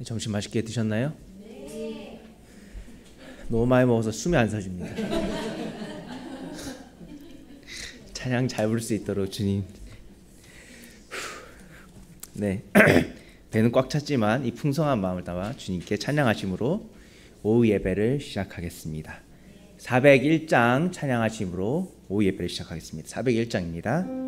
점심 맛있게 드셨나요? 네. 너무 많이 먹어서 숨이 안 쉬어집니다. 찬양 잘 부를 수 있도록 주님. 네. 배는 꽉 찼지만 이 풍성한 마음을 담아 주님께 찬양하심으로 오후 예배를 시작하겠습니다. 401장 찬양하심으로 오후 예배를 시작하겠습니다. 401장입니다.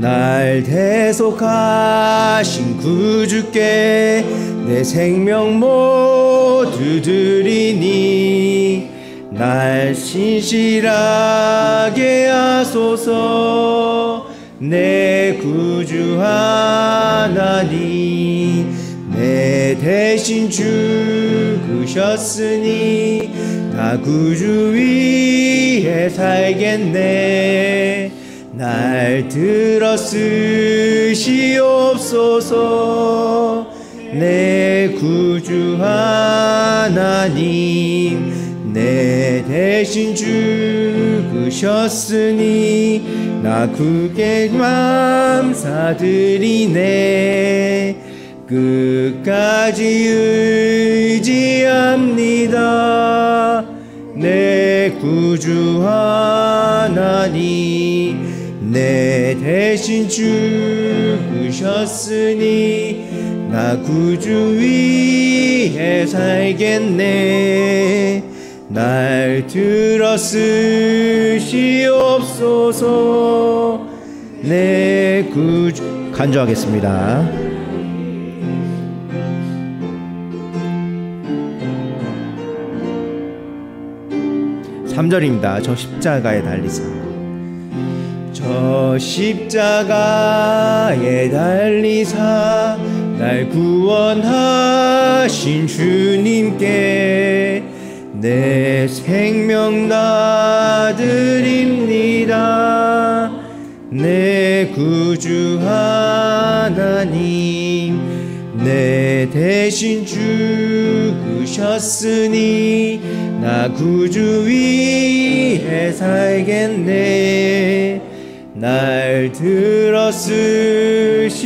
날 대속하신 구주께 내 생명 모두 드리니 날 신실하게 하소서. 내 구주 하나님 내 대신 죽으셨으니 나 구주 위에 살겠네. 날 들어 쓰시옵소서. 내 구주 하나님 내 대신 죽으셨으니 나 그게 감사드리네. 끝까지 의지합니다. 내 구주 하나님 내 대신 죽으셨으니 나 구주 위에 살겠네. 날 들어 쓰시옵소서. 내 구주 간주하겠습니다. 3절입니다. 저 십자가에 달리사. 저 십자가에 달리사 날 구원하신 주님께 내 생명 나드립니다. 내 구주 하나님 내 대신 죽으셨으니 나 구주 위에 살겠네. 날 들어 쓰시옵소서.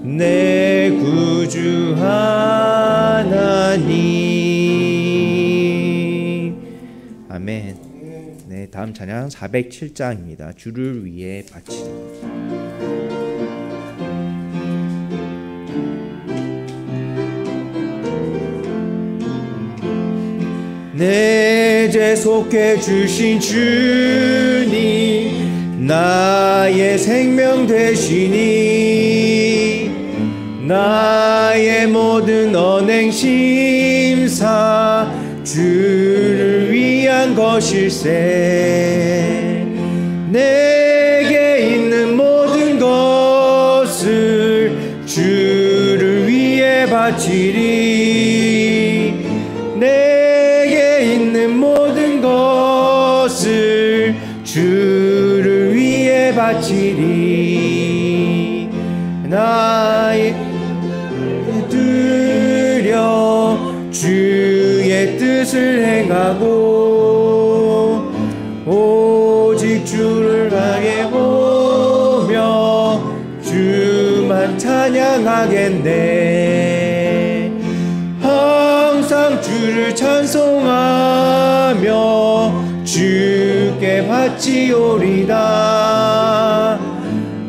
내 구주 하나님. 아멘. 네, 다음 찬양 407장입니다. 주를 위해 바치는. 내 죄 속해 주신 주님 나의 생명 되시니 나의 모든 언행 심사 주를 위한 것일세. 내게 있는 모든 것을 주를 위해 바치리. 내게 있는 모든 것을 주를 위해 바치리. 나의 드려 주의 뜻을 행하고 오직 주를 향해 보며 주만 찬양하겠네. 항상 주를 찬송하며 주께 바치오리다.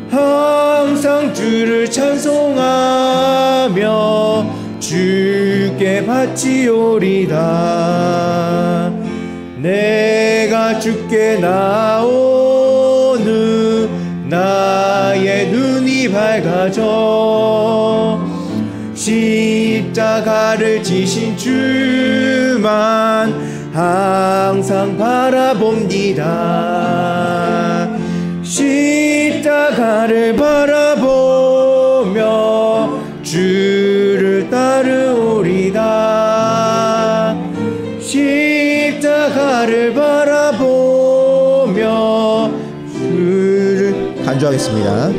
항상 주를 찬송하며 주께 바치오리다. 내가 주께 나오는 나의 눈이 밝아져 십자가를 지신 주만 항상 바라봅니다. 십자가를 바라보며 주를 따르오리다. 십자가를 바라보며 주를 간주하겠습니다.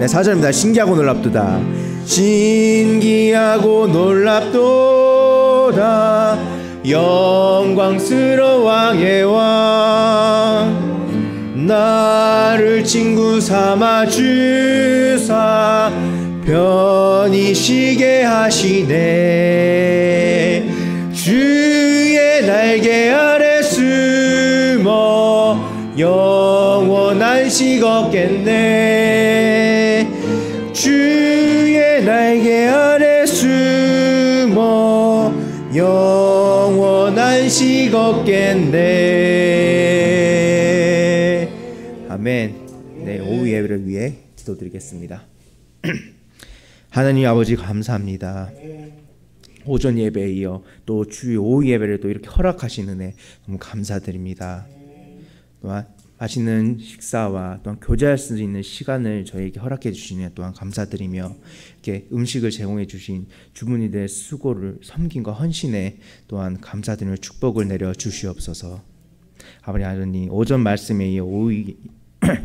네, 4절입니다. 신기하고 놀랍도다. 신기하고 놀랍도다. 영광스러운 왕의 왕, 나를 친구 삼아 주사 편히 쉬게 하시네. 주의 날개 아래 숨어 영원한 식 없겠네. 주의 날개 아래 숨어 영원한 식 없겠네. 아멘. 네, 오후 예배를 위해 기도드리겠습니다. 하나님 아버지 감사합니다. 오전 예배에 이어 또 주의 오후 예배를 또 이렇게 허락하신 은혜 너무 감사드립니다. 또한 맛있는 식사와 또한 교제할 수 있는 시간을 저에게 허락해 주시니 또한 감사드리며, 이렇게 음식을 제공해 주신 주부님들의 수고를 섬김과 헌신에 또한 감사드리며 축복을 내려 주시옵소서. 아버지 하나님, 오전 말씀에 이어 오후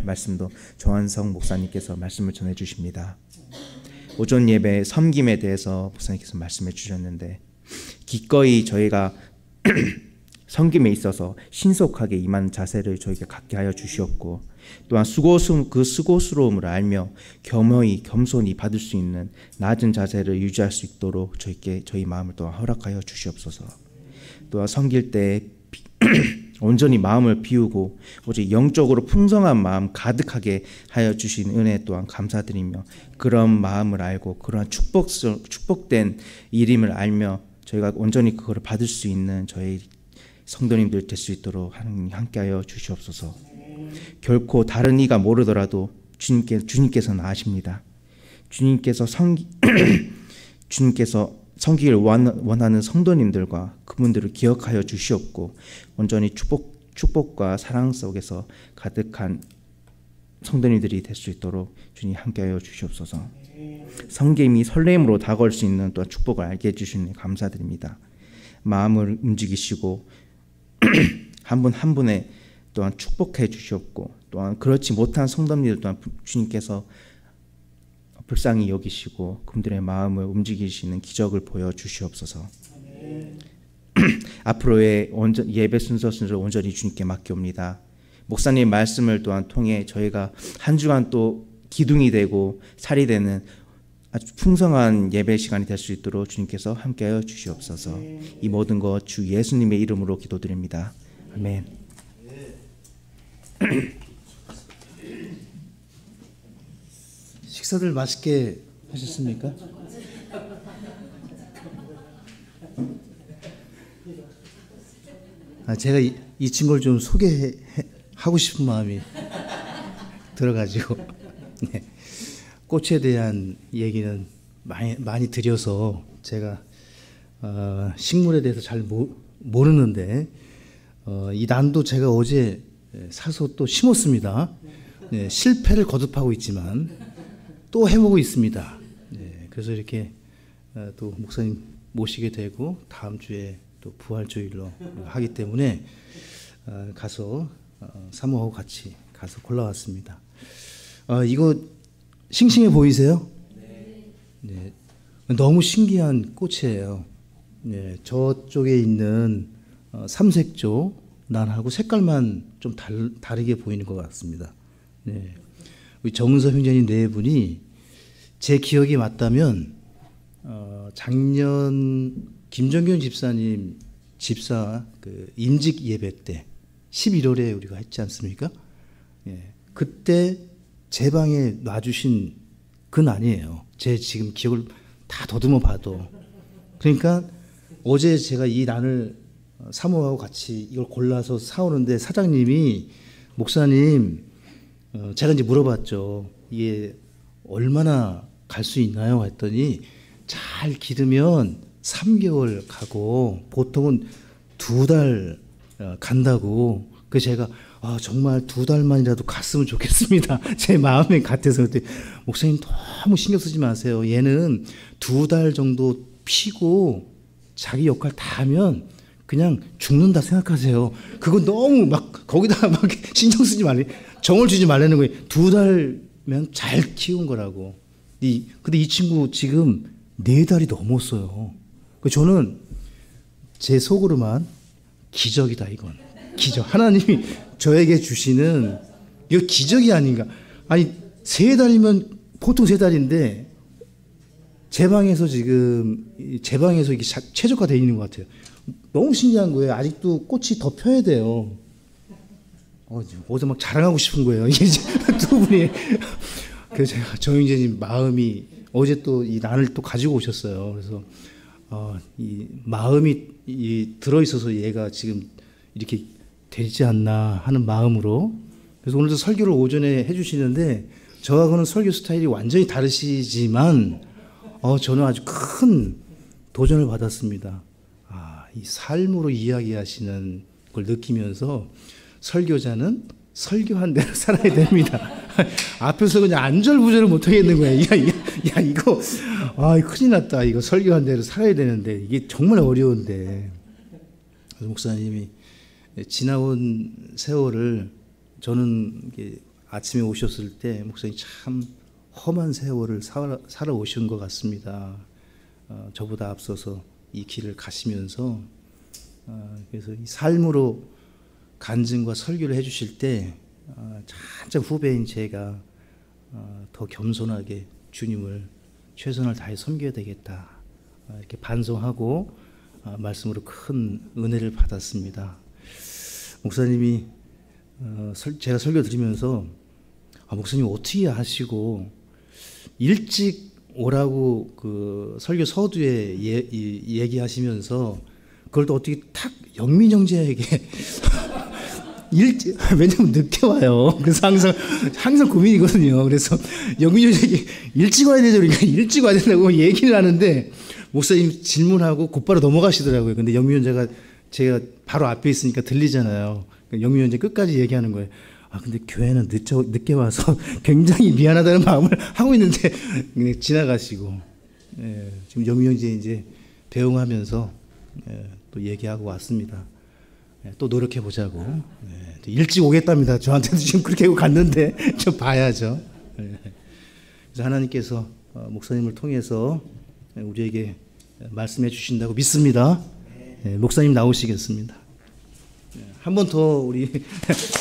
말씀도 조한성 목사님께서 말씀을 전해 주십니다. 오전 예배 섬김에 대해서 목사님께서 말씀해 주셨는데, 기꺼이 저희가 섬김에 있어서 신속하게 임하는 자세를 저에게 갖게 하여 주시옵고, 또한 그 수고스러움을 알며 겸손히 받을 수 있는 낮은 자세를 유지할 수 있도록 저희 마음을 또한 허락하여 주시옵소서. 또한 섬길 때 온전히 마음을 비우고 오직 영적으로 풍성한 마음 가득하게 하여 주신 은혜 또한 감사드리며, 그런 마음을 알고 그러한 축복된 일임을 알며 저희가 온전히 그거를 받을 수 있는 저희 성도님들 될 수 있도록 하나님 함께하여 주시옵소서. 결코 다른 이가 모르더라도 주님께서는 아십니다. 주님께서 섬기길 원하는 성도님들과 그분들을 기억하여 주시옵고, 온전히 축복과 사랑 속에서 가득한 성도님들이 될 수 있도록 주님 함께하여 주시옵소서. 섬김이 설렘으로 다가올 수 있는 또한 축복을 알게 해주시니 감사드립니다. 마음을 움직이시고 한 분 한 분에 또한 축복해 주시옵고, 또한 그렇지 못한 성도님들 또한 주님께서 불쌍히 여기시고 그분들의 마음을 움직이시는 기적을 보여주시옵소서. 앞으로의 예배 순서를 온전히 주님께 맡겨옵니다. 목사님 말씀을 또한 통해 저희가 한 주간 또 기둥이 되고 살이 되는 아주 풍성한 예배 시간이 될 수 있도록 주님께서 함께하여 주시옵소서. 이 모든 것 주 예수님의 이름으로 기도드립니다. 아멘. 식사들 맛있게 하셨습니까? 제가 이 친구를 좀 소개하고 싶은 마음이 들어가지고 네. 꽃에 대한 얘기는 많이 드려서 제가 식물에 대해서 잘 모르는데 이 난도 제가 어제 사서 또 심었습니다. 네, 실패를 거듭하고 있지만 또 해보고 있습니다. 네, 그래서 이렇게 또 목사님 모시게 되고 다음 주에 또 부활주일로 하기 때문에 가서 사모하고 같이 가서 골라왔습니다. 이거 싱싱해 보이세요? 네. 너무 신기한 꽃이에요. 네, 저쪽에 있는 삼색조 난하고 색깔만 좀 다르게 보이는 것 같습니다. 네. 우리 정은서 형제님 네 분이 제 기억이 맞다면 작년 김정균 집사님 집사 그 임직 예배 때 11월에 우리가 했지 않습니까? 예. 그때 제 방에 놔주신 그 난이에요. 제 지금 기억을 다 더듬어 봐도. 그러니까 어제 제가 이 난을 사모하고 같이 이걸 골라서 사오는데 사장님이 목사님 제가 이제 물어봤죠. 이게 얼마나 갈 수 있나요? 했더니 잘 기르면 3개월 가고 보통은 2달 간다고. 그래서 제가 정말 2달만이라도 갔으면 좋겠습니다. 제 마음에 같아서. 그때 목사님 너무 신경 쓰지 마세요. 얘는 2달 정도 피고 자기 역할 다 하면 그냥 죽는다 생각하세요. 그거 너무 막 거기다 막 신경 쓰지 말래. 정을 주지 말라는 거예요. 2달 잘 키운 거라고. 근데 이 친구 지금 4달이 넘었어요. 저는 제 속으로만 기적이다, 이건. 기적. 하나님이 저에게 주시는 이거 기적이 아닌가. 아니 3달이면 보통 3달인데 제 방에서 이게 최적화되어 있는 것 같아요. 너무 신기한 거예요. 아직도 꽃이 더 펴야 돼요. 어디서 막 자랑하고 싶은 거예요. 이게 두 분이. 그래서 제가 정영재님 마음이 어제 또 이 난을 또 가지고 오셨어요. 그래서 이 마음이 들어 있어서 얘가 지금 이렇게 되지 않나 하는 마음으로. 그래서 오늘도 설교를 오전에 해주시는데 저하고는 설교 스타일이 완전히 다르시지만 저는 아주 큰 도전을 받았습니다. 이 삶으로 이야기하시는 걸 느끼면서 설교자는 설교한 대로 살아야 됩니다. 앞에서 그냥 안절부절을 못 하겠는 거야. 야, 이거 큰일 났다. 이거 설교한 대로 살아야 되는데 이게 정말 어려운데. 그래서 목사님이 지나온 세월을 저는 아침에 오셨을 때 목사님 참 험한 세월을 살아오신 것 같습니다. 저보다 앞서서 이 길을 가시면서 그래서 이 삶으로 간증과 설교를 해주실 때 한참 후배인 제가 더 겸손하게 주님을 최선을 다해 섬겨야 되겠다 이렇게 반성하고 말씀으로 큰 은혜를 받았습니다. 목사님이 제가 설교 드리면서 목사님 어떻게 하시고 일찍 오라고 그 설교 서두에 얘기하시면서 그걸 또 어떻게 탁 영민 형제에게 왜냐면 늦게 와요. 그래서 항상 고민이거든요. 그래서 영민 형제에게 일찍 와야 되죠. 그러니까 일찍 와야 된다고 얘기를 하는데 목사님 질문하고 곧바로 넘어가시더라고요. 근데 영민 형제가 제가 바로 앞에 있으니까 들리잖아요. 영민 형제 끝까지 얘기하는 거예요. 근데 교회는 늦게 와서 굉장히 미안하다는 마음을 하고 있는데 그냥 지나가시고 지금 영민 형제 이제 배웅하면서 또 얘기하고 왔습니다. 또 노력해 보자고. 일찍 오겠답니다. 저한테도 지금 그렇게 하고 갔는데 좀 봐야죠. 그래서 하나님께서 목사님을 통해서 우리에게 말씀해 주신다고 믿습니다. 목사님 나오시겠습니다. 한 번 더 우리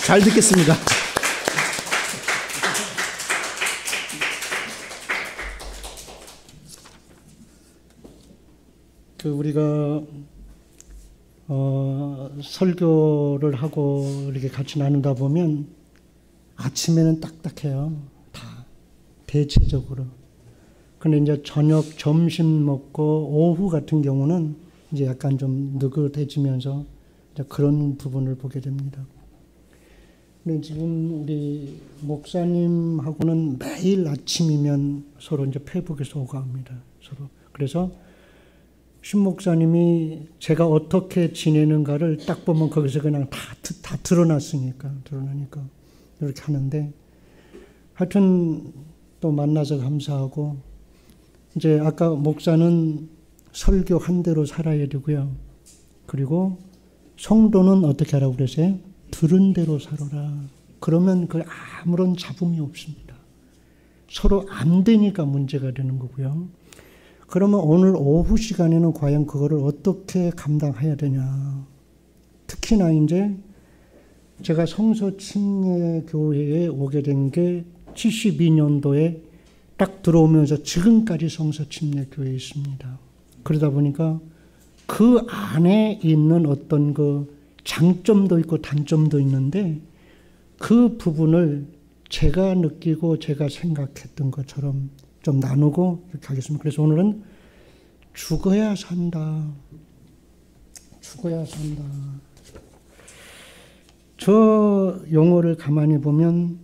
잘 듣겠습니다. 우리가 설교를 하고 이렇게 같이 나누다 보면 아침에는 딱딱해요. 다 대체적으로. 근데 이제 저녁, 점심 먹고 오후 같은 경우는 이제 약간 좀 느긋해지면서 이제 그런 부분을 보게 됩니다. 근데 지금 우리 목사님하고는 매일 아침이면 서로 이제 페북에서 오가합니다. 서로. 그래서 신 목사님이 제가 어떻게 지내는가를 딱 보면 거기서 그냥 다 드러나니까 이렇게 하는데 하여튼 또 만나서 감사하고 이제 아까 목사는 설교한 대로 살아야 되고요. 그리고 성도는 어떻게 하라고 그러세요? 들은 대로 살아라. 그러면 그 아무런 잡음이 없습니다. 서로 안 되니까 문제가 되는 거고요. 그러면 오늘 오후 시간에는 과연 그거를 어떻게 감당해야 되냐. 특히나 이제 제가 성서침례교회에 오게 된 게 72년도에 딱 들어오면서 지금까지 성서침례교회에 있습니다. 그러다 보니까 그 안에 있는 어떤 그 장점도 있고 단점도 있는데 그 부분을 제가 느끼고 제가 생각했던 것처럼 좀 나누고 이렇게 하겠습니다. 그래서 오늘은 죽어야 산다. 죽어야 산다. 저 용어를 가만히 보면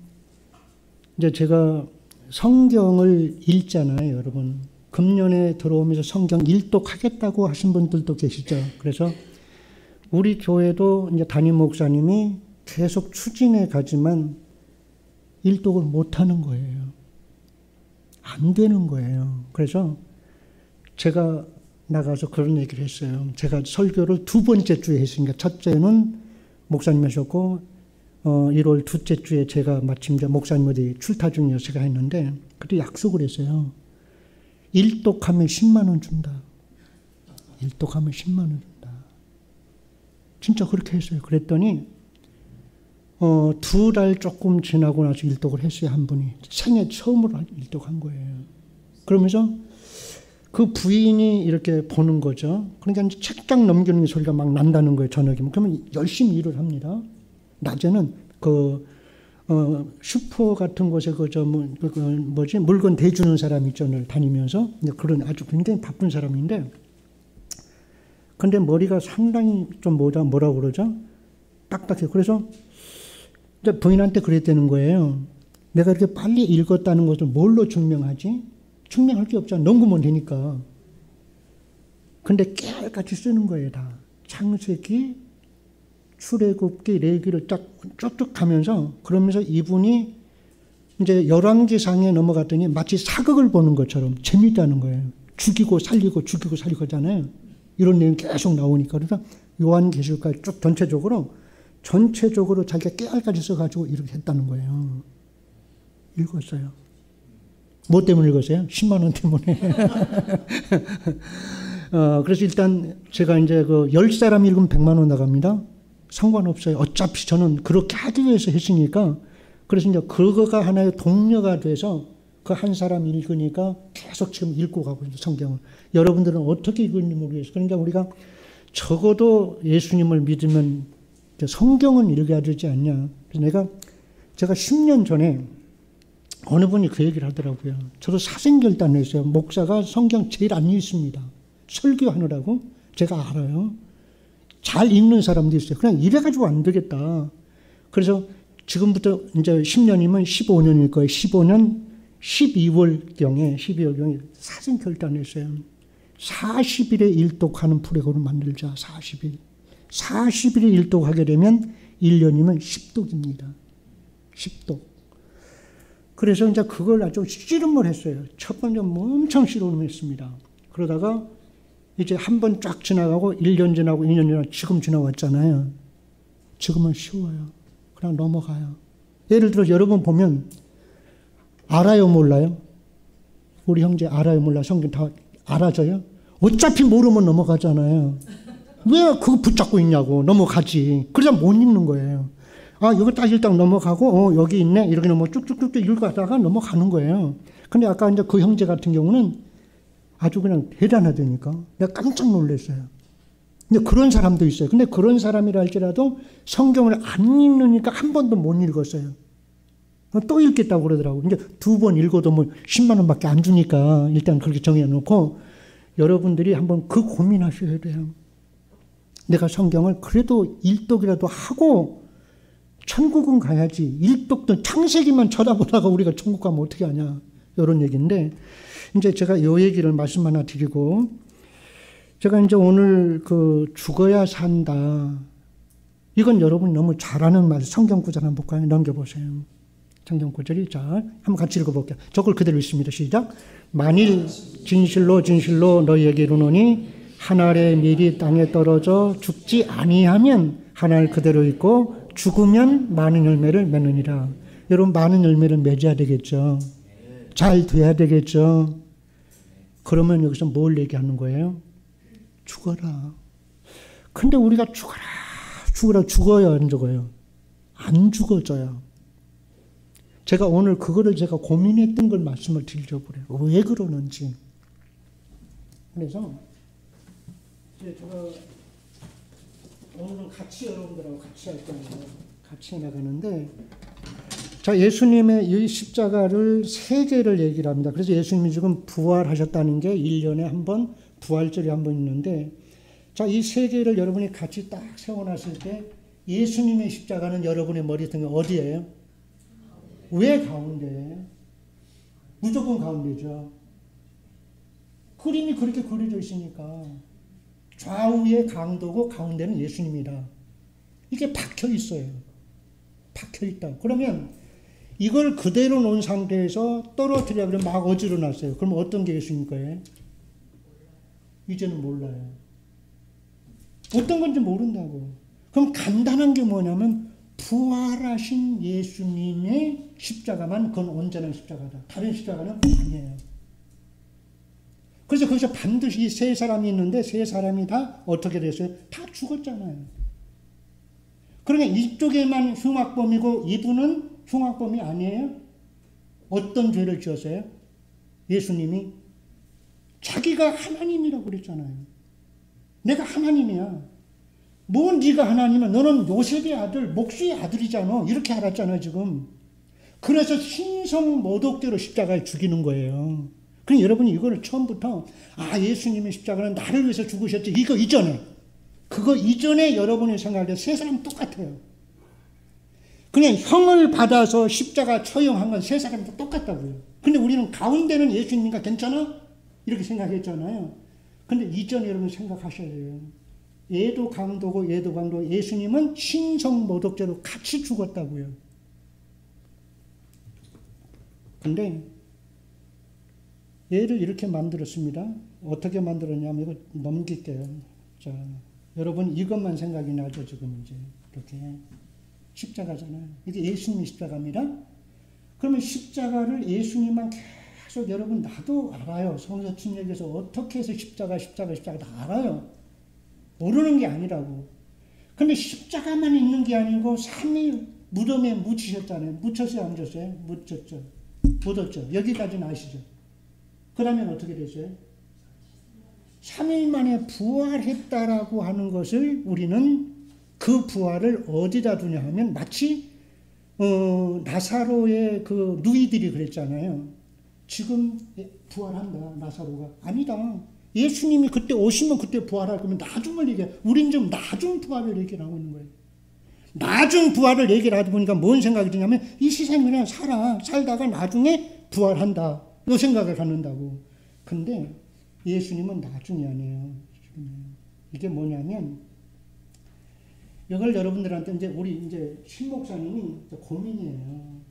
이제 제가 성경을 읽잖아요, 여러분. 금년에 들어오면서 성경 일독하겠다고 하신 분들도 계시죠. 그래서 우리 교회도 이제 담임 목사님이 계속 추진해 가지만 일독을 못 하는 거예요. 안 되는 거예요. 그래서 제가 나가서 그런 얘기를 했어요. 제가 설교를 2번째 주에 했으니까 첫째는 목사님 하셨고 1월 둘째 주에 제가 마침 이제 목사님 어디 출타 중이어서 제가 했는데 그때 약속을 했어요. 일독하면 10만 원 준다. 일독하면 10만 원 준다. 진짜 그렇게 했어요. 그랬더니 2달 조금 지나고 나서 일독을 했어요. 한 분이. 생애 처음으로 일독한 거예요. 그러면서 그 부인이 이렇게 보는 거죠. 그러니까 이제 책장 넘기는 소리가 막 난다는 거예요. 저녁이면. 그러면 열심히 일을 합니다. 낮에는 슈퍼 같은 곳에 물건 대주는 사람 있잖아요. 다니면서 그런 아주 굉장히 바쁜 사람인데, 근데 머리가 상당히 좀 뭐라고 그러죠? 딱딱해요. 그래서 이제 부인한테 그랬다는 거예요. 내가 이렇게 빨리 읽었다는 것을 뭘로 증명하지? 증명할 게 없잖아. 넘기면 되니까. 근데 깨알같이 쓰는 거예요, 다. 창세기, 출애굽기, 레위기를 쫙 쭉쭉 가면서, 그러면서 이분이 이제 열왕기상에 넘어갔더니 마치 사극을 보는 것처럼 재밌다는 거예요. 죽이고 살리고 하잖아요. 이런 내용이 계속 나오니까. 그래서 요한계시록까지 쭉 전체적으로 자기가 깨알까지 써가지고 이렇게 했다는 거예요. 읽었어요. 뭐 때문에 읽었어요? 10만 원 때문에. 그래서 일단 제가 이제 10사람 읽으면 100만 원 나갑니다. 상관없어요. 어차피 저는 그렇게 하기 위해서 했으니까. 그래서 이제 그거가 하나의 동료가 돼서 그 한 사람 읽으니까 계속 지금 읽고 가고 있는 성경을. 여러분들은 어떻게 읽는지 모르겠어요. 그러니까 우리가 적어도 예수님을 믿으면 성경은 읽어야 되지 않냐. 그래서 제가 10년 전에 어느 분이 그 얘기를 하더라고요. 저도 사생결단을 했어요. 목사가 성경 제일 안 읽습니다. 설교하느라고. 제가 알아요. 잘 읽는 사람도 있어요. 그냥 이래가지고 안 되겠다. 그래서 지금부터 이제 10년이면 15년일 거예요. 15년 12월경에 사생결단을 했어요. 40일에 일독하는 프로그램을 만들자. 40일. 40일에 일독하게 되면 1년이면 10독입니다. 10독. 그래서 이제 그걸 아주 씨름을 했어요. 첫 번째 엄청 씨름을 했습니다. 그러다가 이제 한 번 쫙 지나가고 1년 지나고 2년 지나고 지금 지나왔잖아요. 지금은 쉬워요. 그냥 넘어가요. 예를 들어 여러분 보면 알아요 몰라요? 우리 형제 알아요 몰라? 성경 다 알아져요? 어차피 모르면 넘어가잖아요. 왜 그거 붙잡고 있냐고. 넘어가지. 그래서 못 읽는 거예요. 이거 딱 일단 넘어가고, 여기 있네. 이렇게 쭉쭉쭉 읽어가다가 넘어가는 거예요. 근데 아까 이제 그 형제 같은 경우는 아주 그냥 대단하다니까. 내가 깜짝 놀랐어요. 근데 그런 사람도 있어요. 근데 그런 사람이라 할지라도 성경을 안 읽으니까 한 번도 못 읽었어요. 또 읽겠다고 그러더라고요. 이제 2번 읽어도 10만 원밖에 안 주니까 일단 그렇게 정해놓고 여러분들이 한번 그 고민하셔야 돼요. 내가 성경을 그래도 일독이라도 하고 천국은 가야지. 일독도 창세기만 쳐다보다가 우리가 천국 가면 어떻게 하냐. 이런 얘기인데, 이제 제가 요 얘기를 말씀 하나 드리고, 제가 이제 오늘 죽어야 산다. 이건 여러분이 너무 잘하는 말, 성경 구절 한번 볼까요? 넘겨보세요. 성경 구절이, 자, 한번 같이 읽어볼게요. 저걸 그대로 읽습니다. 시작. 만일 진실로 너희에게 이르노니 한 알의 밀이 땅에 떨어져 죽지 아니하면 한 알 그대로 있고 죽으면 많은 열매를 맺느니라. 여러분 많은 열매를 맺어야 되겠죠. 잘 돼야 되겠죠. 그러면 여기서 뭘 얘기하는 거예요? 죽어라. 근데 우리가 죽어요 안 죽어요? 안 죽어져요. 제가 오늘 그거를 제가 고민했던 걸 말씀을 드리려고 그래요. 왜 그러는지. 그래서 이제 제가 오늘은 같이 여러분들하고 같이 할 거예요. 같이 나가는데, 자, 예수님의 이 십자가를 3개를 얘기를 합니다. 그래서 예수님이 지금 부활하셨다는 게 1년에 한 번, 부활절이 한 번 있는데, 자, 이 3개를 여러분이 같이 딱 세워놨을 때 예수님의 십자가는 여러분의 머리통에 어디예요? 왜 가운데예요? 무조건 가운데죠. 그림이 그렇게 그려져 있으니까. 좌우의 강도고 가운데는 예수님이다. 이게 박혀 있어요. 박혀 있다. 그러면 이걸 그대로 놓은 상태에서 떨어뜨려 그러면 막 어지러놨어요. 그럼 어떤 게 예수님 거예요? 이제는 몰라요. 어떤 건지 모른다고. 그럼 간단한 게 뭐냐면 부활하신 예수님의 십자가만 그건 온전한 십자가다. 다른 십자가는 아니에요. 그래서 거기서 반드시 세 사람이 있는데 세 사람이 다 어떻게 됐어요? 다 죽었잖아요. 그러니까 이쪽에만 흉악범이고 이분은 흉악범이 아니에요. 어떤 죄를 지었어요? 예수님이 자기가 하나님이라고 그랬잖아요. 내가 하나님이야. 뭐 네가 하나님이야. 너는 요셉의 아들, 목수의 아들이잖아. 이렇게 알았잖아요, 지금. 그래서 신성 모독죄로 십자가에 죽이는 거예요. 그럼 여러분이 이거를 처음부터 예수님의 십자가는 나를 위해서 죽으셨지. 이거 이전에. 그거 이전에 여러분이 생각할 때 세 사람 똑같아요. 그냥 형을 받아서 십자가 처형한 건 세 사람도 똑같다고요. 근데 우리는 가운데는 예수님이니까 괜찮아? 이렇게 생각했잖아요. 근데 이전에 여러분 생각하셔야 돼요. 얘도 강도고 얘도 강도. 예수님은 신성 모독죄로 같이 죽었다고요. 근데 얘를 이렇게 만들었습니다. 어떻게 만들었냐면 이거 넘길게요. 자, 여러분 이것만 생각이 나죠. 지금 이제 이렇게 십자가잖아요. 이게 예수님의 십자가입니다. 그러면 십자가를 예수님만 계속 여러분 나도 알아요. 성서침략에서 어떻게 해서 십자가 다 알아요. 모르는 게 아니라고. 근데 십자가만 있는 게 아니고 3일 무덤에 묻히셨잖아요. 묻혔어요? 안 묻혔어요? 묻혔죠. 묻었죠. 여기까지는 아시죠? 그 다음에 어떻게 됐어요? 3일 만에 부활했다라고 하는 것을 우리는 그 부활을 어디다 두냐 하면 마치 나사로의 그 누이들이 그랬잖아요. 지금 부활한다 나사로가. 아니다. 예수님이 그때 오시면 그때 부활할 거면 나중을 얘기해. 우린 지금 나중 부활을 얘기를 하고 있는 거예요. 나중 부활을 얘기를 하다 보니까 뭔 생각이 드냐면 이 세상에 그냥 살다가 나중에 부활한다. 이 생각을 갖는다고. 근데 예수님은 나중이 아니에요. 이게 뭐냐면 이걸 여러분들한테 우리 신 목사님이 고민이에요.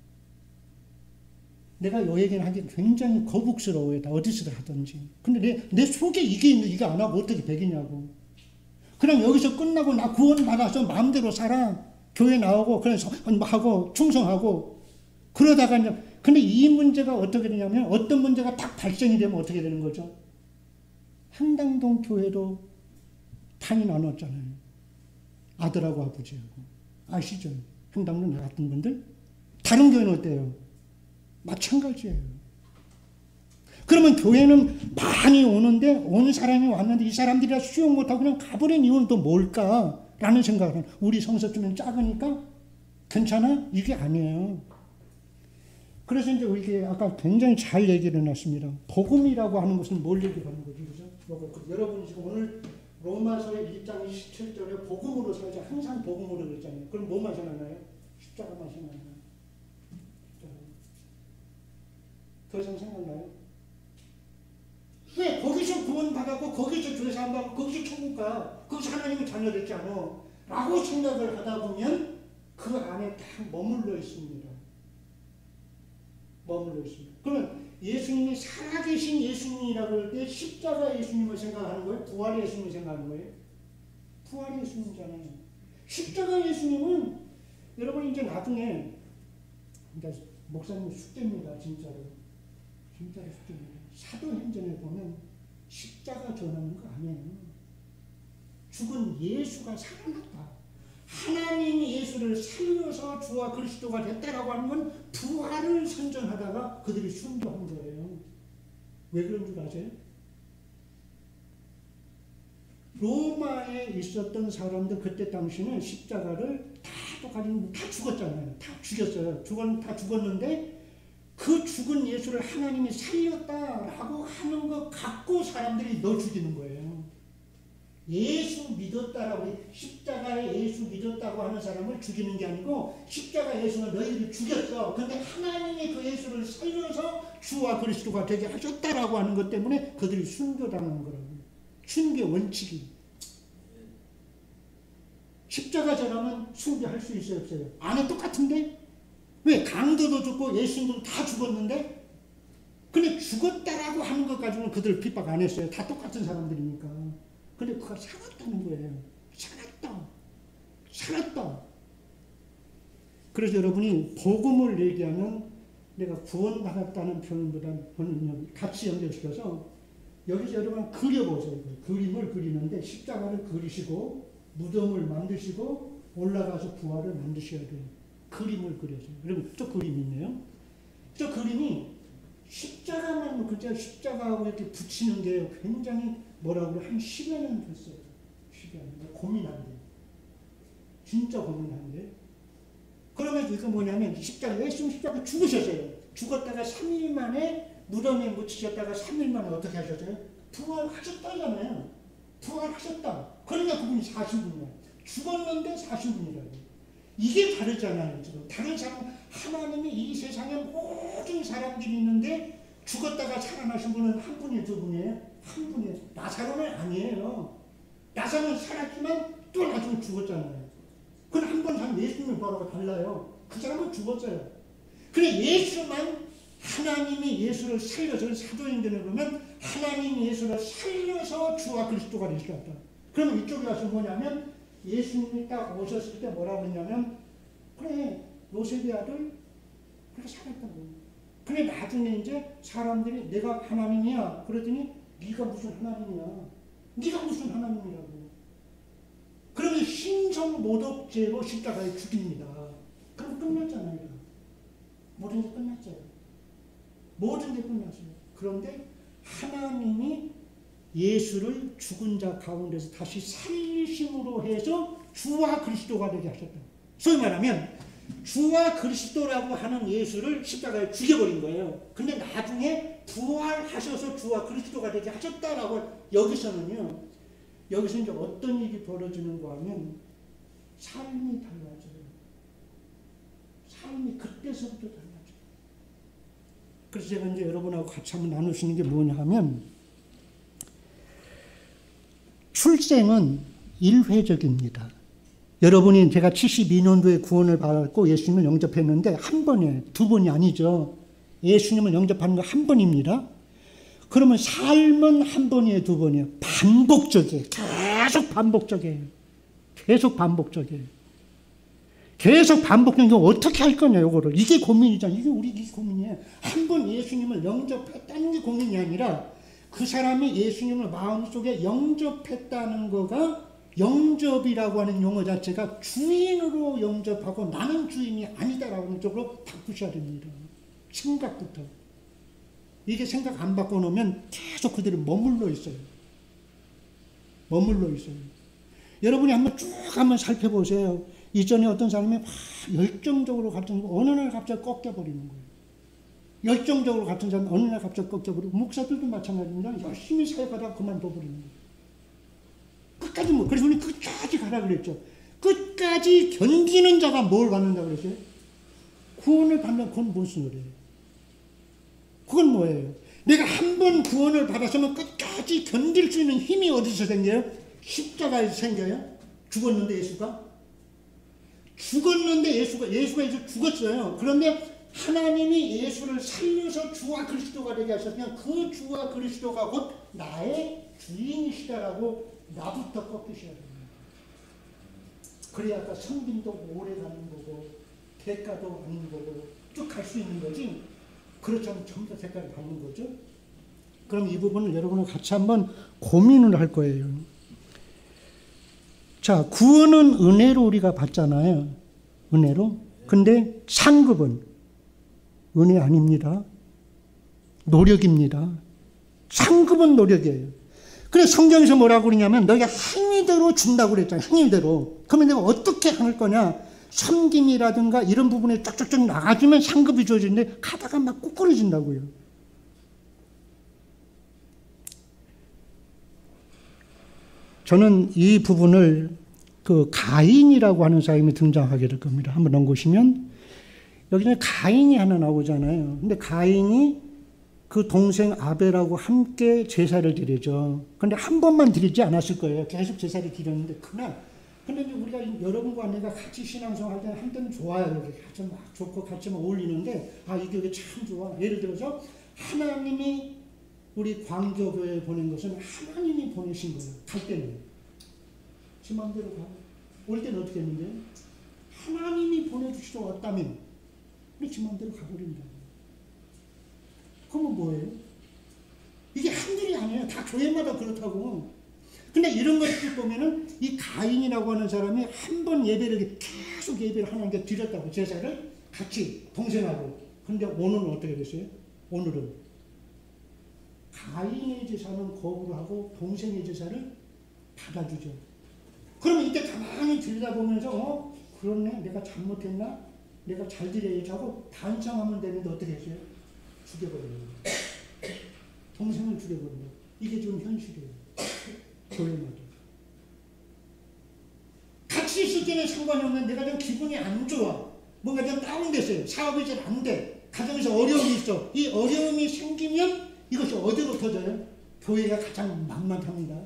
내가 요 얘기를 하기 굉장히 거북스러워요. 다 어디서든 하든지. 근데 내 속에 이게 있는데 이거 안 하고 어떻게 배기냐고. 그냥 여기서 끝나고 나 구원 받아서 마음대로 살아. 교회 나오고 그래서 하고 충성하고 그러다가 이제 근데 이 문제가 어떻게 되냐면 어떤 문제가 딱 발생이 되면 어떻게 되는 거죠? 한당동 교회도 판이 나눴잖아요. 아들하고 아버지하고. 아시죠? 한당동 나갔던 분들? 다른 교회는 어때요? 마찬가지예요. 그러면 교회는 많이 오는데 온 사람이 왔는데 이 사람들이 다 수용 못하고 그냥 가버린 이유는 또 뭘까? 라는 생각을 해요. 우리 성서쯤은 작으니까 괜찮아? 이게 아니에요. 그래서 이제 이게 아까 굉장히 잘 얘기를 해놨습니다. 복음이라고 하는 것은 뭘 얘기하는 거죠? 그죠? 여러분이 지금 오늘 로마서의 1장 27절에 복음으로 살자. 항상 복음으로 그랬잖아요. 그럼 뭐만 생각나요? 십자가만 생각나요. 더 이상 생각나요? 왜? 거기서 구원받았고 거기서 죄사함 받고 거기서 천국 가. 거기서 하나님의 자녀 됐지 않아? 라고 생각을 하다 보면 그 안에 다 머물러 있습니다. 머물러 있습니다. 그러면 예수님이 살아계신 예수님이라고 할 때 십자가 예수님을 생각하는 거예요? 부활의 예수님을 생각하는 거예요? 부활의 예수님이잖아요. 십자가 예수님은 여러분 이제 나중에 목사님 숙제입니다. 진짜로 숙제입니다. 사도행전에 보면 십자가 전하는 거 아니에요. 죽은 예수가 살아났다. 하나님이 예수를 살려서 주와 그리스도가 됐다라고 하는 건 부활을 선전하다가 그들이 순교한 거예요. 왜 그런 줄 아세요? 로마에 있었던 사람들 그때 당시는 십자가를 다 죽었잖아요. 다 죽였어요. 다 죽었는데 그 죽은 예수를 하나님이 살렸다라고 하는 거 갖고 사람들이 너 죽이는 거예요. 예수 믿었다라고 십자가에 예수 믿었다고 하는 사람을 죽이는 게 아니고 십자가 예수는 너희들이 죽였어. 근데 하나님이 그 예수를 살려서 주와 그리스도가 되게 하셨다라고 하는 것 때문에 그들이 순교당하는 거라고. 순교 원칙이. 십자가 전하면 순교할 수 있어요, 없어요? 안에 똑같은데? 왜? 강도도 죽고 예수님도 다 죽었는데? 근데 죽었다라고 하는 것 가지고는 그들 핍박 안 했어요. 다 똑같은 사람들이니까. 근데 그가 살았다는 거예요. 살았다. 그래서 여러분이 복음을 얘기하면 내가 구원받았다는 표현보다는 같이 연결시켜서 여기서 여러분 그려보세요. 그림을 그리는데 십자가를 그리시고 무덤을 만드시고 올라가서 부활을 만드셔야 돼요. 그림을 그려서. 여러분 저 그림이 있네요. 저 그림이 십자가만 그저 십자가하고 이렇게 붙이는 게 굉장히 뭐라고 그래 한 10여 년 됐어요. 10여 년 고민한 게 진짜 고민한 게. 그러면 이거 뭐냐면 십자가 예수님 십자가 죽으셨어요. 죽었다가 3일 만에 무덤에 묻히셨다가 3일 만에 어떻게 하셨어요? 부활하셨다잖아요. 부활하셨다. 그러니까 그분이 40분이야. 죽었는데 40분이라고. 이게 다르잖아요. 지금 다른 사람 하나님이 이 세상에 모든 사람들이 있는데 죽었다가 살아나신 분은 한 분이 두 분이에요? 한 분이에요. 나사로는 아니에요. 나사로는 살았지만 또 나중에 죽었잖아요. 그건 한 번 산 예수님의 부활하고 달라요. 그 사람은 죽었어요. 그래 예수만 하나님이 예수를 살려서 사도행전에 보면 하나님이 예수를 살려서 주와 그리스도가 되셨다. 그러면 이쪽에 와서 뭐냐면 예수님이 딱 오셨을 때 뭐라고 했냐면 그래 요셉의 아들 그래 살았다고. 그래 나중에 이제 사람들이 내가 하나님이야 그러더니 네가 무슨 하나님이야. 네가 무슨 하나님이라고. 그러면 신성모독죄로 십자가에 죽입니다. 그럼 끝났잖아요. 모든 게 끝났어요. 모든 게 끝났어요. 그런데 하나님이 예수를 죽은 자 가운데서 다시 살리심으로 해서 주와 그리스도가 되게 하셨다. 소위 말하면 주와 그리스도라고 하는 예수를 십자가에 죽여버린 거예요. 근데 나중에 부활하셔서 주와 그리스도가 되게 하셨다라고 여기서는요. 여기서 이제 어떤 일이 벌어지는가 하면 삶이 달라져요. 삶이 그때서부터 달라져요. 그래서 제가 이제 여러분하고 같이 한번 나눌 수 있는 게 뭐냐 하면 출생은 일회적입니다. 여러분이 제가 72년도에 구원을 받았고 예수님을 영접했는데 한 번에 두 번이 아니죠. 예수님을 영접하는 거 한 번입니다. 그러면 삶은 한 번이에요, 두 번이에요. 반복적이에요. 계속 반복적이에요. 계속 반복적이에요. 계속 반복적인 게 어떻게 할 거냐, 요거를. 이게 고민이잖아요. 이게 고민이에요. 한 번 예수님을 영접했다는 게 고민이 아니라 그 사람이 예수님을 마음속에 영접했다는 거가 영접이라고 하는 용어 자체가 주인으로 영접하고 나는 주인이 아니다라고 하는 쪽으로 바꾸셔야 됩니다. 생각부터. 이게 생각 안 바꿔놓으면 계속 그대로 머물러 있어요. 머물러 있어요. 여러분이 한번 쭉 한번 살펴보세요. 이전에 어떤 사람이 막 열정적으로 같은 어느 날 갑자기 꺾여버리는 거예요. 열정적으로 같은 사람이 어느 날 갑자기 꺾여버리고 목사들도 마찬가지입니다. 열심히 사역하다가 그만둬버리는 거예요. 끝까지 뭐 그래서 우리 끝까지 가라 그랬죠. 끝까지 견디는 자가 뭘 받는다 그랬어요? 구원을 받는 그건 무슨 소리예요? 그건 뭐예요? 내가 한 번 구원을 받았으면 끝까지 견딜 수 있는 힘이 어디서 생겨요? 십자가에서 생겨요? 죽었는데 예수가? 죽었는데 예수가 이제 죽었어요. 그런데 하나님이 예수를 살려서 주와 그리스도가 되게 하셨으면 그 주와 그리스도가 곧 나의 주인이시다라고 나부터 꺾이셔야 됩니다. 그래야 아까 성김도 오래 가는 거고 대가도 아닌 거고 쭉 갈 수 있는 거지. 그렇지 않으면 전부 다 색깔이 바뀌는 거죠. 그럼 이 부분을 여러분과 같이 한번 고민을 할 거예요. 자, 구원은 은혜로 우리가 받잖아요. 은혜로. 근데 상급은 은혜 아닙니다. 노력입니다. 상급은 노력이에요. 그래서 성경에서 뭐라고 그러냐면 너희가 행위대로 준다고 그랬잖아요. 행위대로. 그러면 내가 어떻게 할 거냐? 섬김이라든가 이런 부분에 쫙쫙쫙 나가주면 상급이 주어지는데 가다가 막 꼬꾸라진다고요. 저는 이 부분을 그 가인이라고 하는 사람이 등장하게 될 겁니다. 한번 넘기시면 여기는 가인이 하나 나오잖아요. 근데 가인이 그 동생 아벨하고 함께 제사를 드리죠. 근데 한 번만 드리지 않았을 거예요. 계속 제사를 드렸는데 그날 근데 우리가 여러분과 내가 같이 신앙생활 할 때는 한때는 좋아요. 이렇게 같이 막 좋고 같이 막 어울리는데 이게 참 좋아. 예를 들어서 하나님이 우리 광교교회에 보낸 것은 하나님이 보내신 거예요. 갈 때는 제 마음대로 가. 올 때는 어떻게 했는데 하나님이 보내주시러 왔다면 우리 지 마음대로 가버린다. 그러면 뭐예요? 이게 한둘이 아니에요. 다 교회마다 그렇다고. 근데 이런 것들 보면은 이 가인이라고 하는 사람이 한 번 예배를 계속 예배를 하나님께 드렸다고, 제사를 같이 동생하고. 근데 오늘은 어떻게 됐어요? 오늘은 가인의 제사는 거부를 하고 동생의 제사를 받아주죠. 그러면 이때 가만히 들여다보면서 그렇네, 내가 잘못했나? 내가 잘 드려야지 하고 반성하면 되는데 어떻게 했어요? 죽여버려요. 동생을 죽여버려요. 이게 지금 현실이에요. 교회마다. 같이 있을 때는 상관이 없는데 내가 좀 기분이 안 좋아. 뭔가 좀 다운됐어요. 사업이 잘 안 돼. 가정에서 어려움이 있어. 이 어려움이 생기면 이것이 어디로 터져요? 교회가 가장 만만합니다.